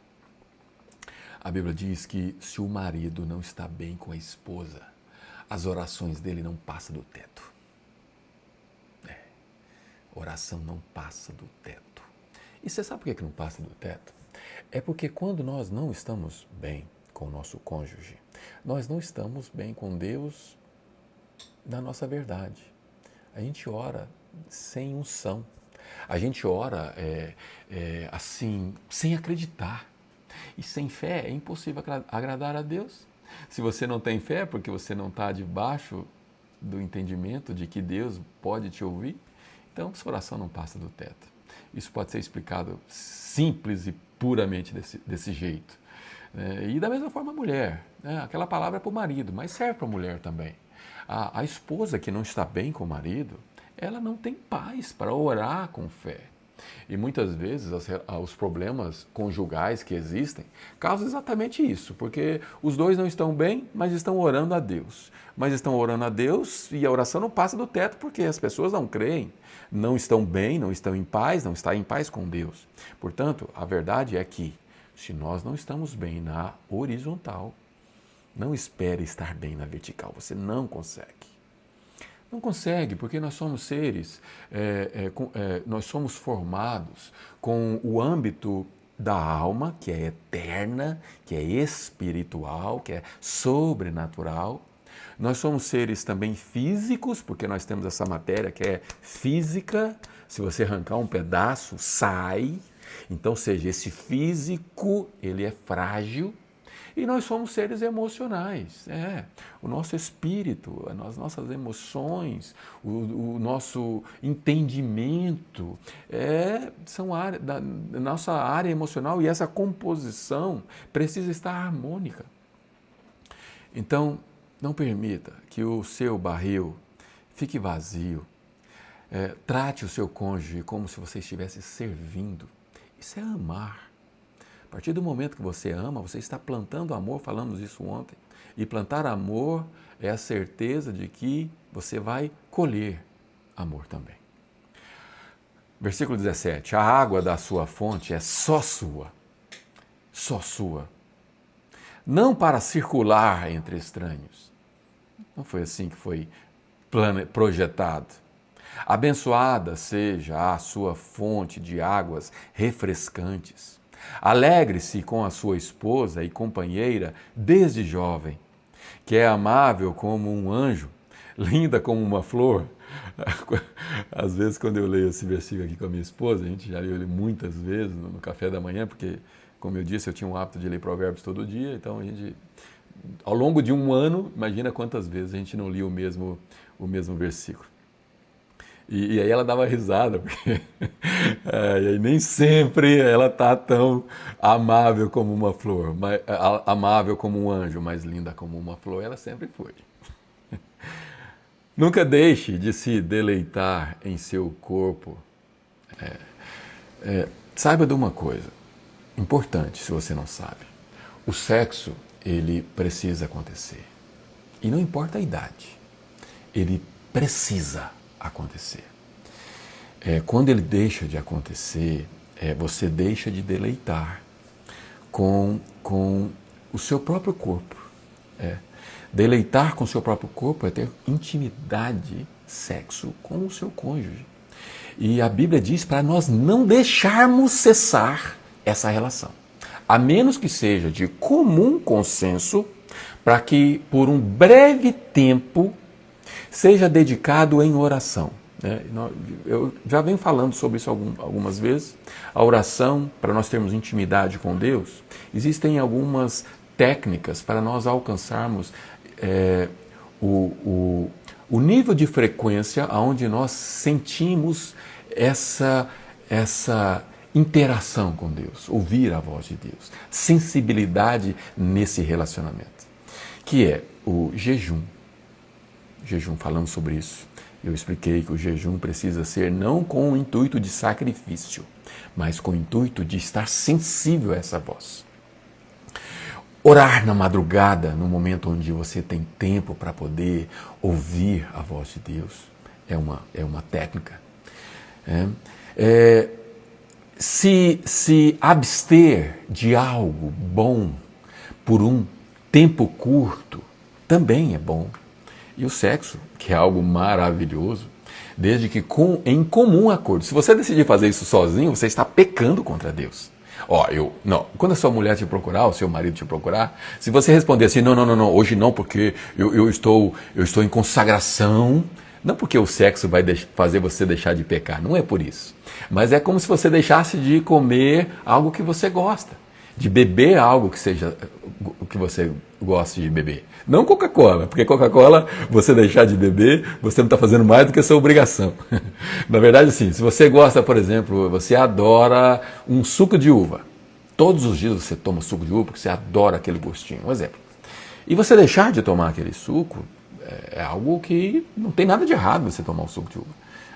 A Bíblia diz que se o marido não está bem com a esposa, as orações dele não passam do teto. Oração não passa do teto. E você sabe por que não passa do teto? É porque quando nós não estamos bem com o nosso cônjuge, nós não estamos bem com Deus na nossa verdade. A gente ora sem unção. A gente ora assim, sem acreditar. E sem fé é impossível agradar a Deus. Se você não tem fé, porque você não está debaixo do entendimento de que Deus pode te ouvir, então sua oração não passa do teto. Isso pode ser explicado simples e puramente desse jeito. E da mesma forma a mulher. Aquela palavra é para o marido, mas serve para a mulher também. A esposa que não está bem com o marido, ela não tem paz para orar com fé. E muitas vezes os problemas conjugais que existem causam exatamente isso, porque os dois não estão bem, mas estão orando a Deus. Mas estão orando a Deus e a oração não passa do teto porque as pessoas não creem, não estão bem, não estão em paz, não estão em paz com Deus. Portanto, a verdade é que se nós não estamos bem na horizontal, não espere estar bem na vertical, você não consegue. Não consegue, porque nós somos seres, nós somos formados com o âmbito da alma, que é eterna, que é espiritual, que é sobrenatural. Nós somos seres também físicos, porque nós temos essa matéria que é física. Se você arrancar um pedaço, sai. Então, seja, esse físico, ele é frágil. E nós somos seres emocionais, o nosso espírito, as nossas emoções, o nosso entendimento são da nossa área emocional e essa composição precisa estar harmônica. Então, não permita que o seu barril fique vazio. Trate o seu cônjuge como se você estivesse servindo. Isso é amar. A partir do momento que você ama, você está plantando amor, falamos isso ontem. E plantar amor é a certeza de que você vai colher amor também. Versículo 17. A água da sua fonte é só sua. Só sua. Não para circular entre estranhos. Não foi assim que foi projetado. Abençoada seja a sua fonte de águas refrescantes. Alegre-se com a sua esposa e companheira desde jovem, que é amável como um anjo, linda como uma flor. Às vezes, quando eu leio esse versículo aqui com a minha esposa, a gente já leu ele muitas vezes no café da manhã, porque, como eu disse, eu tinha um hábito de ler Provérbios todo dia, então a gente, ao longo de um ano, imagina quantas vezes a gente não lia o mesmo versículo. E aí ela dava risada, porque e aí nem sempre ela está tão amável como uma flor, amável como um anjo, mas linda como uma flor, ela sempre foi. Nunca deixe de se deleitar em seu corpo. Saiba de uma coisa importante, se você não sabe. O sexo, ele precisa acontecer. E não importa a idade, ele precisa acontecer. Quando ele deixa de acontecer, você deixa de deleitar com o seu próprio corpo. Deleitar com o seu próprio corpo é ter intimidade, sexo com o seu cônjuge. E a Bíblia diz para nós não deixarmos cessar essa relação, a menos que seja de comum consenso, para que por um breve tempo seja dedicado em oração. Eu já venho falando sobre isso algumas vezes. A oração, para nós termos intimidade com Deus, existem algumas técnicas para nós alcançarmos o nível de frequência onde nós sentimos essa interação com Deus, ouvir a voz de Deus, sensibilidade nesse relacionamento, que é o jejum. Falamos sobre isso. Eu expliquei que o jejum precisa ser não com o intuito de sacrifício, mas com o intuito de estar sensível a essa voz. Orar na madrugada, no momento onde você tem tempo para poder ouvir a voz de Deus, é uma técnica. Se abster de algo bom por um tempo curto, também é bom. E o sexo, que é algo maravilhoso, desde que em comum acordo. Se você decidir fazer isso sozinho, você está pecando contra Deus. Quando a sua mulher te procurar, o seu marido te procurar, se você responder assim, não, hoje não, porque eu estou em consagração, não porque o sexo vai fazer você deixar de pecar, não é por isso. Mas é como se você deixasse de comer algo que você gosta, de beber algo que seja o que você gosta de beber. Não Coca-Cola, porque Coca-Cola, você deixar de beber, você não está fazendo mais do que a sua obrigação. Na verdade, assim, se você gosta, por exemplo, você adora um suco de uva. Todos os dias você toma suco de uva porque você adora aquele gostinho, um exemplo. E você deixar de tomar aquele suco é algo que não tem nada de errado você tomar um suco de uva.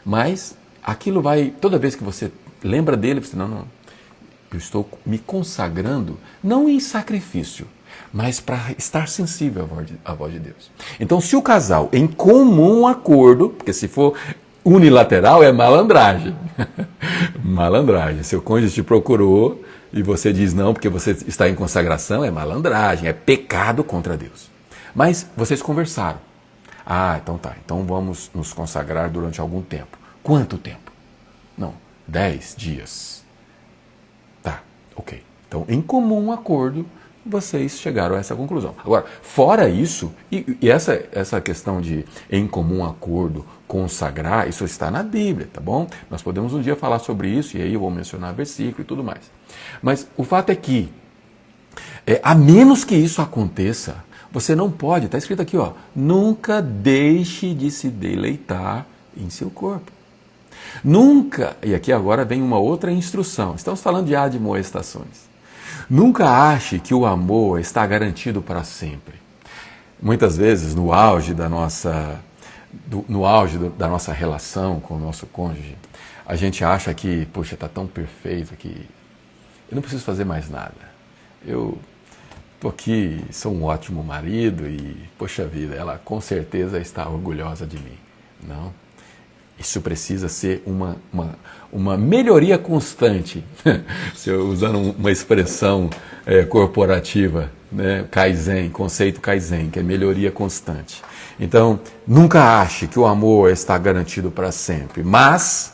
Mas aquilo vai, toda vez que você lembra dele, você não, eu estou me consagrando, não em sacrifício, mas para estar sensível à voz de Deus. Então, se o casal, em comum acordo, porque se for unilateral, é malandragem. Malandragem. Seu cônjuge te procurou e você diz não porque você está em consagração, é malandragem, é pecado contra Deus. Mas vocês conversaram. Então tá. Então vamos nos consagrar durante algum tempo. Quanto tempo? Não, 10 dias. Tá, ok. Então, em comum acordo, vocês chegaram a essa conclusão. Agora, fora isso, e essa questão de em comum acordo, consagrar, isso está na Bíblia, tá bom? Nós podemos um dia falar sobre isso, e aí eu vou mencionar versículo e tudo mais. Mas o fato é que, a menos que isso aconteça, você não pode, está escrito aqui, nunca deixe de se deleitar em seu corpo. Nunca, e aqui agora vem uma outra instrução, estamos falando de admoestações. Nunca ache que o amor está garantido para sempre. Muitas vezes, no auge da nossa relação com o nosso cônjuge, a gente acha que, poxa, está tão perfeito que eu não preciso fazer mais nada. Eu estou aqui, sou um ótimo marido e, poxa vida, ela com certeza está orgulhosa de mim. Não. Isso precisa ser uma melhoria constante, usando uma expressão corporativa, né? Kaizen, conceito Kaizen, que é melhoria constante. Então, nunca ache que o amor está garantido para sempre, mas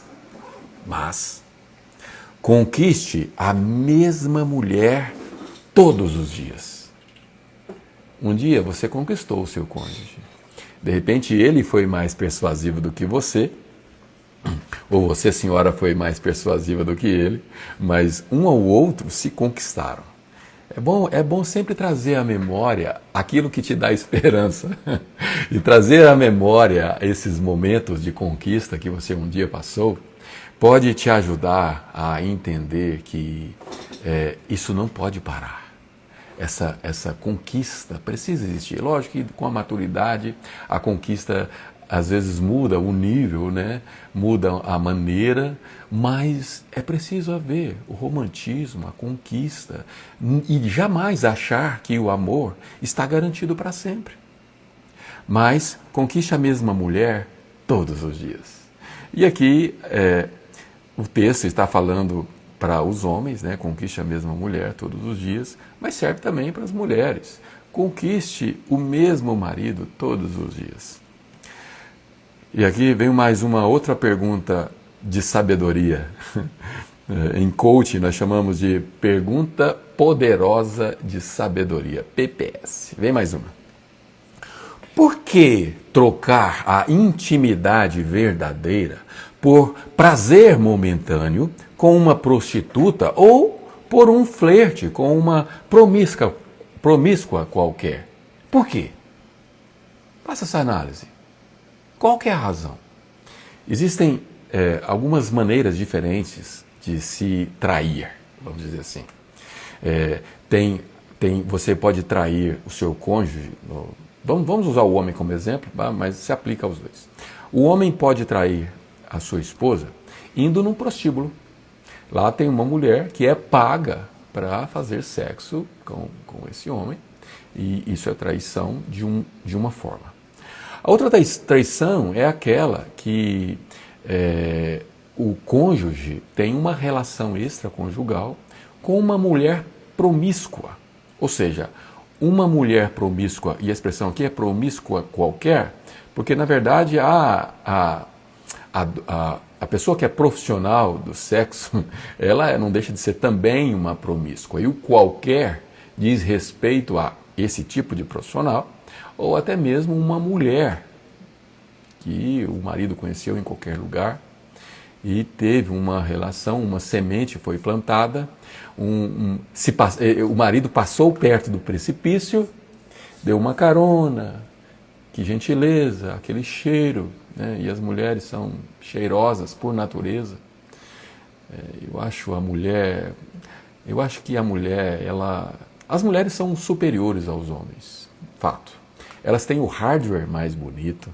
conquiste a mesma mulher todos os dias. Um dia você conquistou o seu cônjuge. De repente ele foi mais persuasivo do que você, ou você, senhora, foi mais persuasiva do que ele, mas um ao outro se conquistaram. É bom sempre trazer à memória aquilo que te dá esperança e trazer à memória esses momentos de conquista que você um dia passou, pode te ajudar a entender que isso não pode parar. Essa conquista precisa existir. Lógico que com a maturidade a conquista às vezes muda o nível, né? Muda a maneira, mas é preciso haver o romantismo, a conquista, e jamais achar que o amor está garantido para sempre. Mas conquiste a mesma mulher todos os dias. E aqui o texto está falando para os homens, né? Conquiste a mesma mulher todos os dias, mas serve também para as mulheres. Conquiste o mesmo marido todos os dias. E aqui vem mais uma outra pergunta de sabedoria. Em coaching nós chamamos de pergunta poderosa de sabedoria, PPS. Vem mais uma. Por que trocar a intimidade verdadeira por prazer momentâneo com uma prostituta ou por um flerte com uma promíscua qualquer? Por quê? Faça essa análise. Qual que é a razão? Existem algumas maneiras diferentes de se trair, vamos dizer assim. Você pode trair o seu cônjuge, vamos usar o homem como exemplo, mas se aplica aos dois. O homem pode trair a sua esposa indo num prostíbulo. Lá tem uma mulher que é paga para fazer sexo com esse homem, e isso é traição de uma forma. A outra traição é aquela que o cônjuge tem uma relação extraconjugal com uma mulher promíscua. Ou seja, uma mulher promíscua, e a expressão aqui é promíscua qualquer, porque na verdade a pessoa que é profissional do sexo, ela não deixa de ser também uma promíscua. E o qualquer diz respeito a esse tipo de profissional, ou até mesmo uma mulher que o marido conheceu em qualquer lugar e teve uma relação, uma semente foi plantada, o marido passou perto do precipício, deu uma carona, que gentileza, aquele cheiro, né? E as mulheres são cheirosas por natureza. Eu acho que a mulher, as mulheres são superiores aos homens, fato. Elas têm o hardware mais bonito,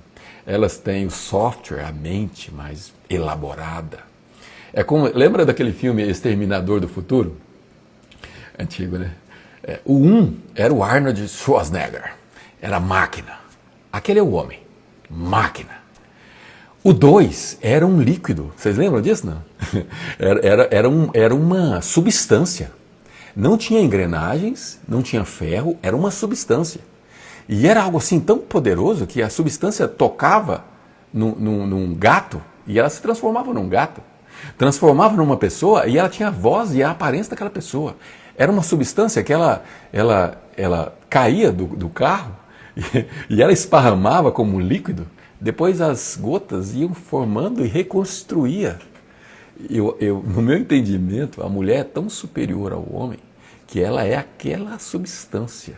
elas têm o software, a mente mais elaborada. Lembra daquele filme Exterminador do Futuro? Antigo, né? O 1 era o Arnold Schwarzenegger, era máquina. Aquele é o homem, máquina. O 2 era um líquido, vocês lembram disso, não? Era uma substância. Não tinha engrenagens, não tinha ferro, era uma substância. E era algo assim tão poderoso que a substância tocava num gato e ela se transformava num gato. Transformava numa pessoa e ela tinha a voz e a aparência daquela pessoa. Era uma substância que ela caía do carro e ela esparramava como um líquido. Depois as gotas iam formando e reconstruía. No meu entendimento, a mulher é tão superior ao homem que ela é aquela substância.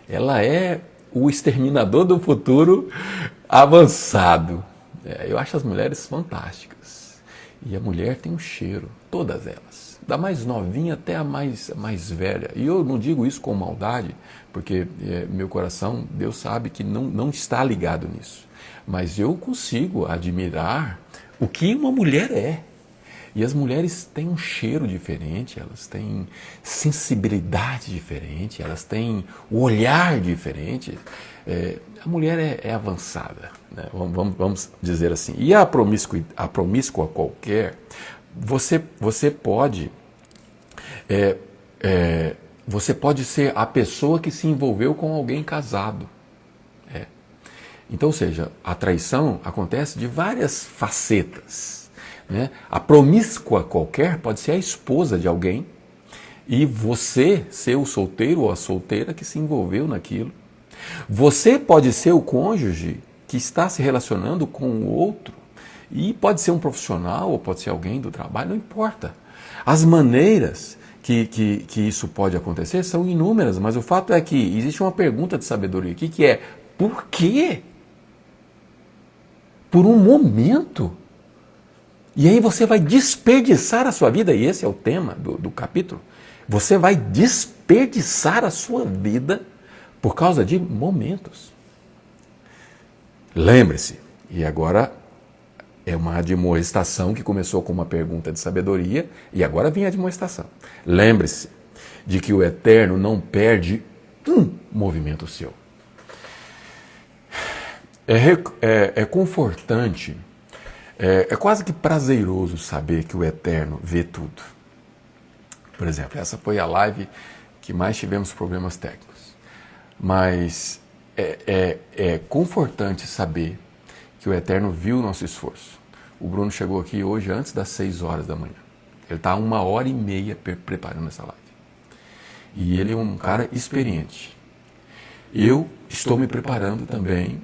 Ela é o exterminador do futuro avançado. Eu acho as mulheres fantásticas. E a mulher tem um cheiro, todas elas. Da mais novinha até a mais velha. E eu não digo isso com maldade, porque meu coração, Deus sabe que não está ligado nisso. Mas eu consigo admirar o que uma mulher é. E as mulheres têm um cheiro diferente, elas têm sensibilidade diferente, elas têm o olhar diferente. A mulher é avançada, né? Vamos dizer assim. E a promíscua qualquer, você pode ser a pessoa que se envolveu com alguém casado. Então, ou seja, a traição acontece de várias facetas. Né? A promíscua qualquer pode ser a esposa de alguém e você ser o solteiro ou a solteira que se envolveu naquilo. Você pode ser o cônjuge que está se relacionando com o outro. E pode ser um profissional ou pode ser alguém do trabalho, não importa. As maneiras que isso pode acontecer são inúmeras, mas o fato é que existe uma pergunta de sabedoria aqui que é: por quê? Por um momento. E aí você vai desperdiçar a sua vida, e esse é o tema do capítulo. Você vai desperdiçar a sua vida por causa de momentos. Lembre-se, e agora é uma admoestação que começou com uma pergunta de sabedoria e agora vem a admoestação. Lembre-se de que o Eterno não perde um movimento seu. É confortante, é quase que prazeroso saber que o Eterno vê tudo. Por exemplo, essa foi a live que mais tivemos problemas técnicos. Mas é confortante saber que o Eterno viu o nosso esforço. O Bruno chegou aqui hoje antes das 6 horas da manhã. Ele está 1h30 preparando essa live. E ele é um cara experiente. Eu estou me preparando também.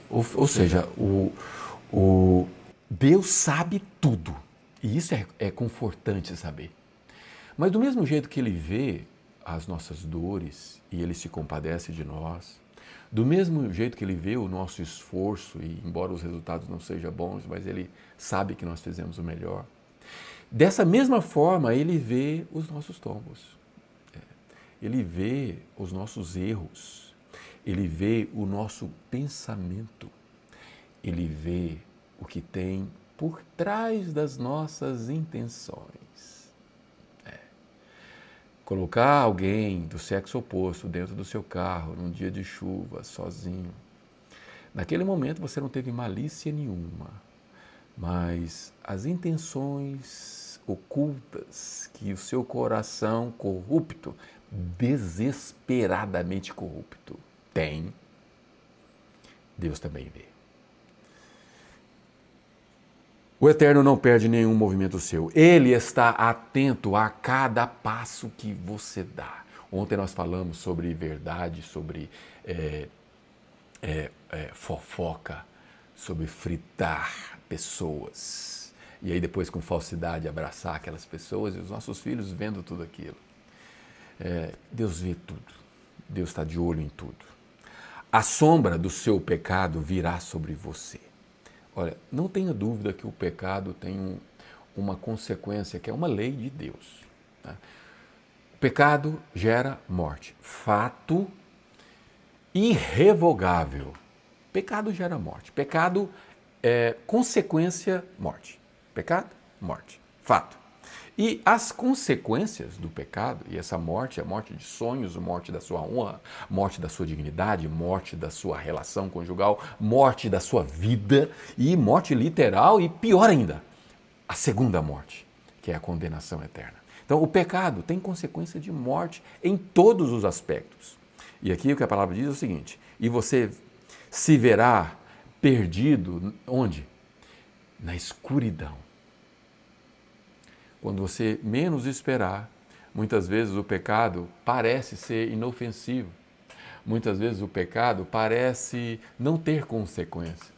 Ou seja, Deus sabe tudo. E isso é confortante saber. Mas do mesmo jeito que Ele vê as nossas dores e Ele se compadece de nós, do mesmo jeito que Ele vê o nosso esforço, e embora os resultados não sejam bons, mas Ele sabe que nós fizemos o melhor, dessa mesma forma Ele vê os nossos tombos. Ele vê os nossos erros. Ele vê o nosso pensamento. Ele vê o que tem por trás das nossas intenções. Colocar alguém do sexo oposto dentro do seu carro num dia de chuva, sozinho. Naquele momento você não teve malícia nenhuma, mas as intenções ocultas que o seu coração corrupto, desesperadamente corrupto, tem, Deus também vê. O Eterno não perde nenhum movimento seu. Ele está atento a cada passo que você dá. Ontem nós falamos sobre verdade, sobre fofoca, sobre fritar pessoas. E aí depois com falsidade abraçar aquelas pessoas e os nossos filhos vendo tudo aquilo. Deus vê tudo. Deus está de olho em tudo. A sombra do seu pecado virá sobre você. Olha, não tenha dúvida que o pecado tem uma consequência, que é uma lei de Deus. Tá? O pecado gera morte. Fato irrevogável. Pecado gera morte. Pecado é consequência, morte. Pecado, morte. Fato. E as consequências do pecado, e essa morte, a morte de sonhos, a morte da sua honra, morte da sua dignidade, morte da sua relação conjugal, morte da sua vida e morte literal e pior ainda, a segunda morte, que é a condenação eterna. Então o pecado tem consequência de morte em todos os aspectos. E aqui o que a palavra diz é o seguinte: e você se verá perdido, onde? Na escuridão. Quando você menos esperar, muitas vezes o pecado parece ser inofensivo. Muitas vezes o pecado parece não ter consequências.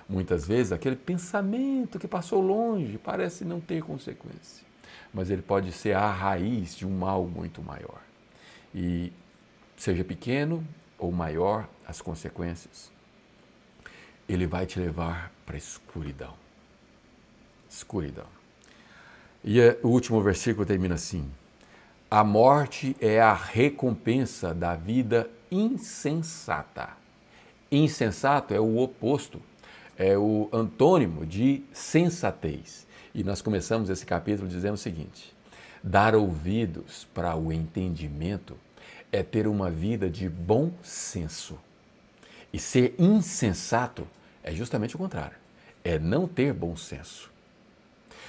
Muitas vezes aquele pensamento que passou longe parece não ter consequência. Mas ele pode ser a raiz de um mal muito maior. E seja pequeno ou maior as consequências, ele vai te levar para a escuridão. Escuridão. E o último versículo termina assim: a morte é a recompensa da vida insensata. Insensato é o oposto, é o antônimo de sensatez. E nós começamos esse capítulo dizendo o seguinte: dar ouvidos para o entendimento é ter uma vida de bom senso. E ser insensato é justamente o contrário, é não ter bom senso.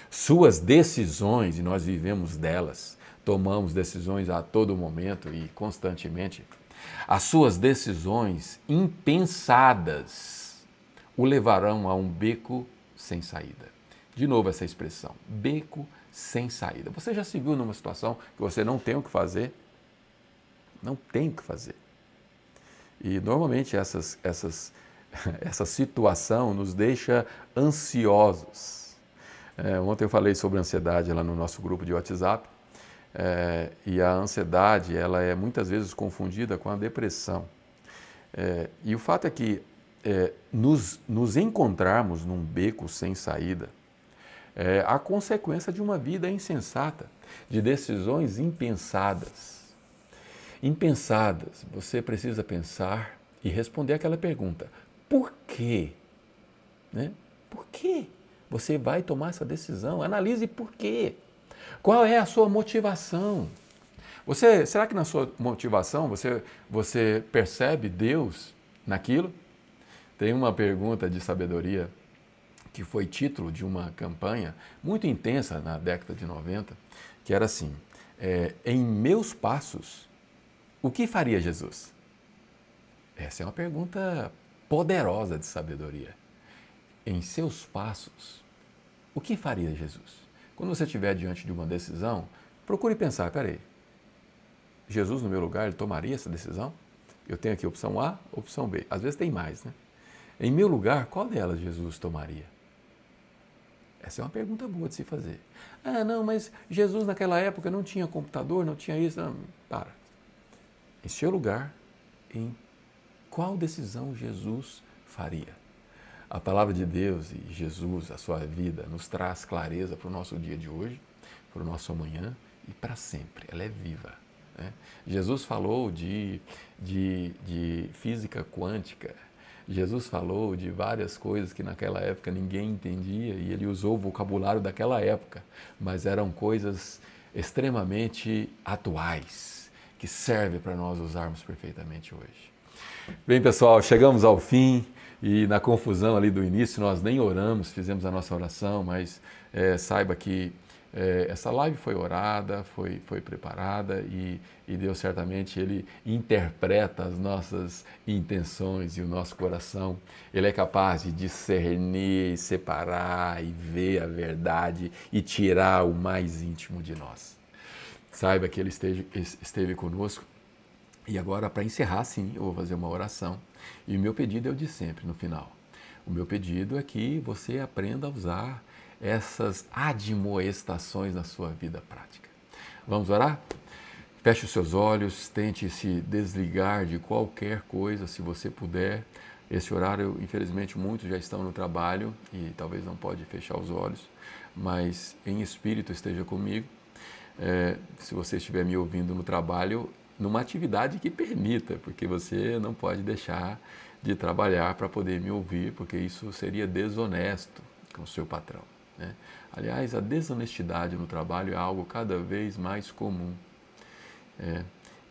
Suas decisões, e nós vivemos delas, tomamos decisões a todo momento e constantemente, as suas decisões impensadas o levarão a um beco sem saída. De novo essa expressão, beco sem saída. Você já se viu numa situação que você não tem o que fazer? Não tem o que fazer. E normalmente essas essa situação nos deixa ansiosos. Ontem eu falei sobre ansiedade lá no nosso grupo de WhatsApp, e a ansiedade ela é muitas vezes confundida com a depressão. E o fato é que nos encontrarmos num beco sem saída é a consequência de uma vida insensata, de decisões impensadas. Impensadas, você precisa pensar e responder aquela pergunta: por quê? Né? Por quê você vai tomar essa decisão? Analise por quê. Qual é a sua motivação? Será que na sua motivação você percebe Deus naquilo? Tem uma pergunta de sabedoria que foi título de uma campanha muito intensa na década de 90, que era assim: em meus passos, o que faria Jesus? Essa é uma pergunta poderosa de sabedoria. Em seus passos, o que faria Jesus? Quando você estiver diante de uma decisão, procure pensar, peraí, Jesus no meu lugar, ele tomaria essa decisão? Eu tenho aqui opção A, opção B. Às vezes tem mais, né? Em meu lugar, qual delas Jesus tomaria? Essa é uma pergunta boa de se fazer. Ah, não, mas Jesus naquela época não tinha computador, não tinha isso. Não. Para. Em seu lugar, em qual decisão Jesus faria? A palavra de Deus e Jesus, a sua vida, nos traz clareza para o nosso dia de hoje, para o nosso amanhã e para sempre. Ela é viva. Né? Jesus falou de física quântica. Jesus falou de várias coisas que naquela época ninguém entendia e ele usou o vocabulário daquela época, mas eram coisas extremamente atuais, que servem para nós usarmos perfeitamente hoje. Bem, pessoal, chegamos ao fim e na confusão ali do início nós nem oramos, fizemos a nossa oração, mas saiba que essa live foi orada, foi preparada e Deus certamente Ele interpreta as nossas intenções e o nosso coração. Ele é capaz de discernir, separar e ver a verdade e tirar o mais íntimo de nós. Saiba que Ele esteve conosco. E agora, para encerrar, sim, eu vou fazer uma oração. E o meu pedido é o de sempre, no final. O meu pedido é que você aprenda a usar essas admoestações na sua vida prática. Vamos orar? Feche os seus olhos, tente se desligar de qualquer coisa, se você puder. Esse horário, infelizmente, muitos já estão no trabalho e talvez não pode fechar os olhos, mas em espírito esteja comigo. Se você estiver me ouvindo no trabalho, numa atividade que permita, porque você não pode deixar de trabalhar para poder me ouvir, porque isso seria desonesto com o seu patrão. Né? Aliás, a desonestidade no trabalho é algo cada vez mais comum.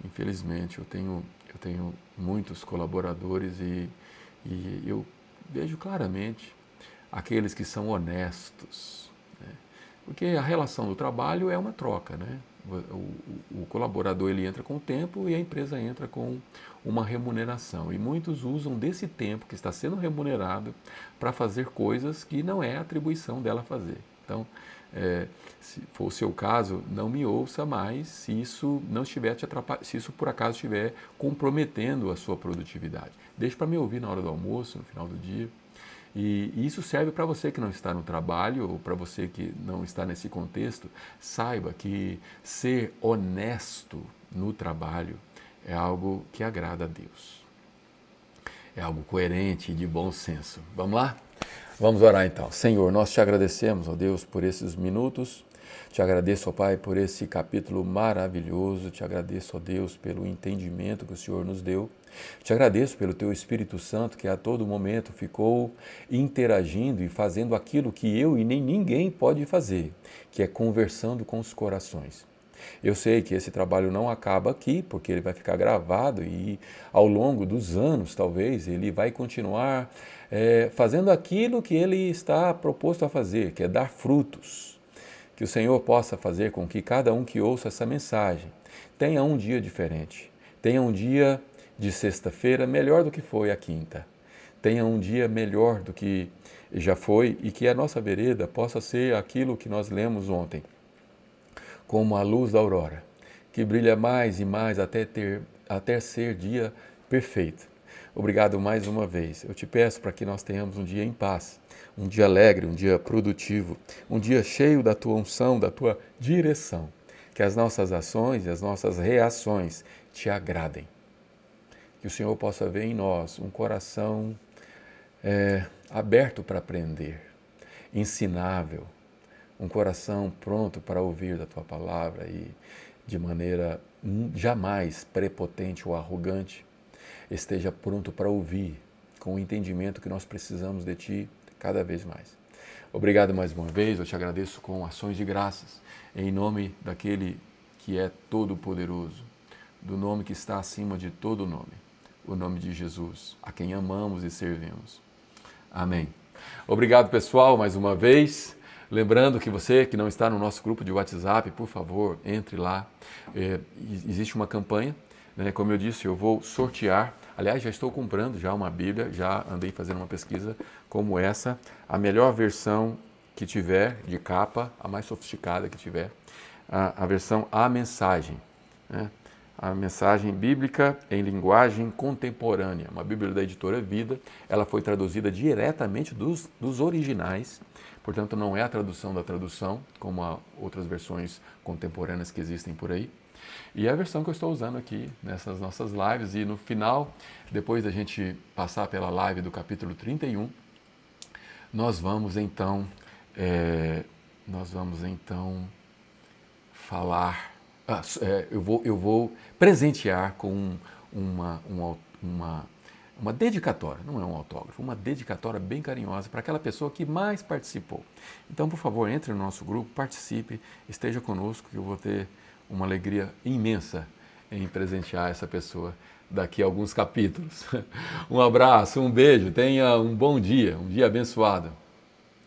Infelizmente, eu tenho muitos colaboradores e eu vejo claramente aqueles que são honestos, né? Porque a relação do trabalho é uma troca, né? O colaborador ele entra com o tempo e a empresa entra com uma remuneração. E muitos usam desse tempo que está sendo remunerado para fazer coisas que não é atribuição dela fazer. Então, se for o seu caso, não me ouça mais se isso não estiver te atrapalhando, se isso por acaso estiver comprometendo a sua produtividade. Deixe para me ouvir na hora do almoço, no final do dia. E isso serve para você que não está no trabalho ou para você que não está nesse contexto. Saiba que ser honesto no trabalho é algo que agrada a Deus. É algo coerente e de bom senso. Vamos lá? Vamos orar então. Senhor, nós te agradecemos, ó Deus, por esses minutos. Te agradeço, ó Pai, por esse capítulo maravilhoso. Te agradeço, ó Deus, pelo entendimento que o Senhor nos deu. Te agradeço pelo Teu Espírito Santo que a todo momento ficou interagindo e fazendo aquilo que eu e nem ninguém pode fazer, que é conversando com os corações. Eu sei que esse trabalho não acaba aqui, porque ele vai ficar gravado e ao longo dos anos, talvez, ele vai continuar fazendo aquilo que ele está proposto a fazer, que é dar frutos. Que o Senhor possa fazer com que cada um que ouça essa mensagem tenha um dia diferente, tenha um dia de sexta-feira melhor do que foi a quinta, tenha um dia melhor do que já foi e que a nossa vereda possa ser aquilo que nós lemos ontem, como a luz da aurora, que brilha mais e mais até ser dia perfeito. Obrigado mais uma vez. Eu te peço para que nós tenhamos um dia em paz, um dia alegre, um dia produtivo, um dia cheio da tua unção, da tua direção. Que as nossas ações e as nossas reações te agradem. Que o Senhor possa ver em nós um coração aberto para aprender, ensinável, um coração pronto para ouvir da tua palavra e de maneira jamais prepotente ou arrogante, esteja pronto para ouvir com o entendimento que nós precisamos de ti cada vez mais. Obrigado mais uma vez, eu te agradeço com ações de graças, em nome daquele que é todo-poderoso, do nome que está acima de todo nome, o nome de Jesus, a quem amamos e servimos. Amém. Obrigado, pessoal, mais uma vez. Lembrando que você que não está no nosso grupo de WhatsApp, por favor, entre lá. Existe uma campanha, né? Como eu disse, eu vou sortear. Aliás, já estou comprando já uma Bíblia, já andei fazendo uma pesquisa como essa. A melhor versão que tiver, de capa, a mais sofisticada que tiver, a versão A Mensagem, né? A mensagem bíblica em linguagem contemporânea, uma Bíblia da editora Vida. Ela foi traduzida diretamente dos originais, portanto não é a tradução da tradução, como outras versões contemporâneas que existem por aí. E é a versão que eu estou usando aqui nessas nossas lives. E no final, depois da gente passar pela live do capítulo 31, nós vamos então falar. Eu vou presentear com uma dedicatória, não é um autógrafo, uma dedicatória bem carinhosa para aquela pessoa que mais participou. Então, por favor, entre no nosso grupo, participe, esteja conosco, que eu vou ter uma alegria imensa em presentear essa pessoa daqui a alguns capítulos. Um abraço, um beijo, tenha um bom dia, um dia abençoado.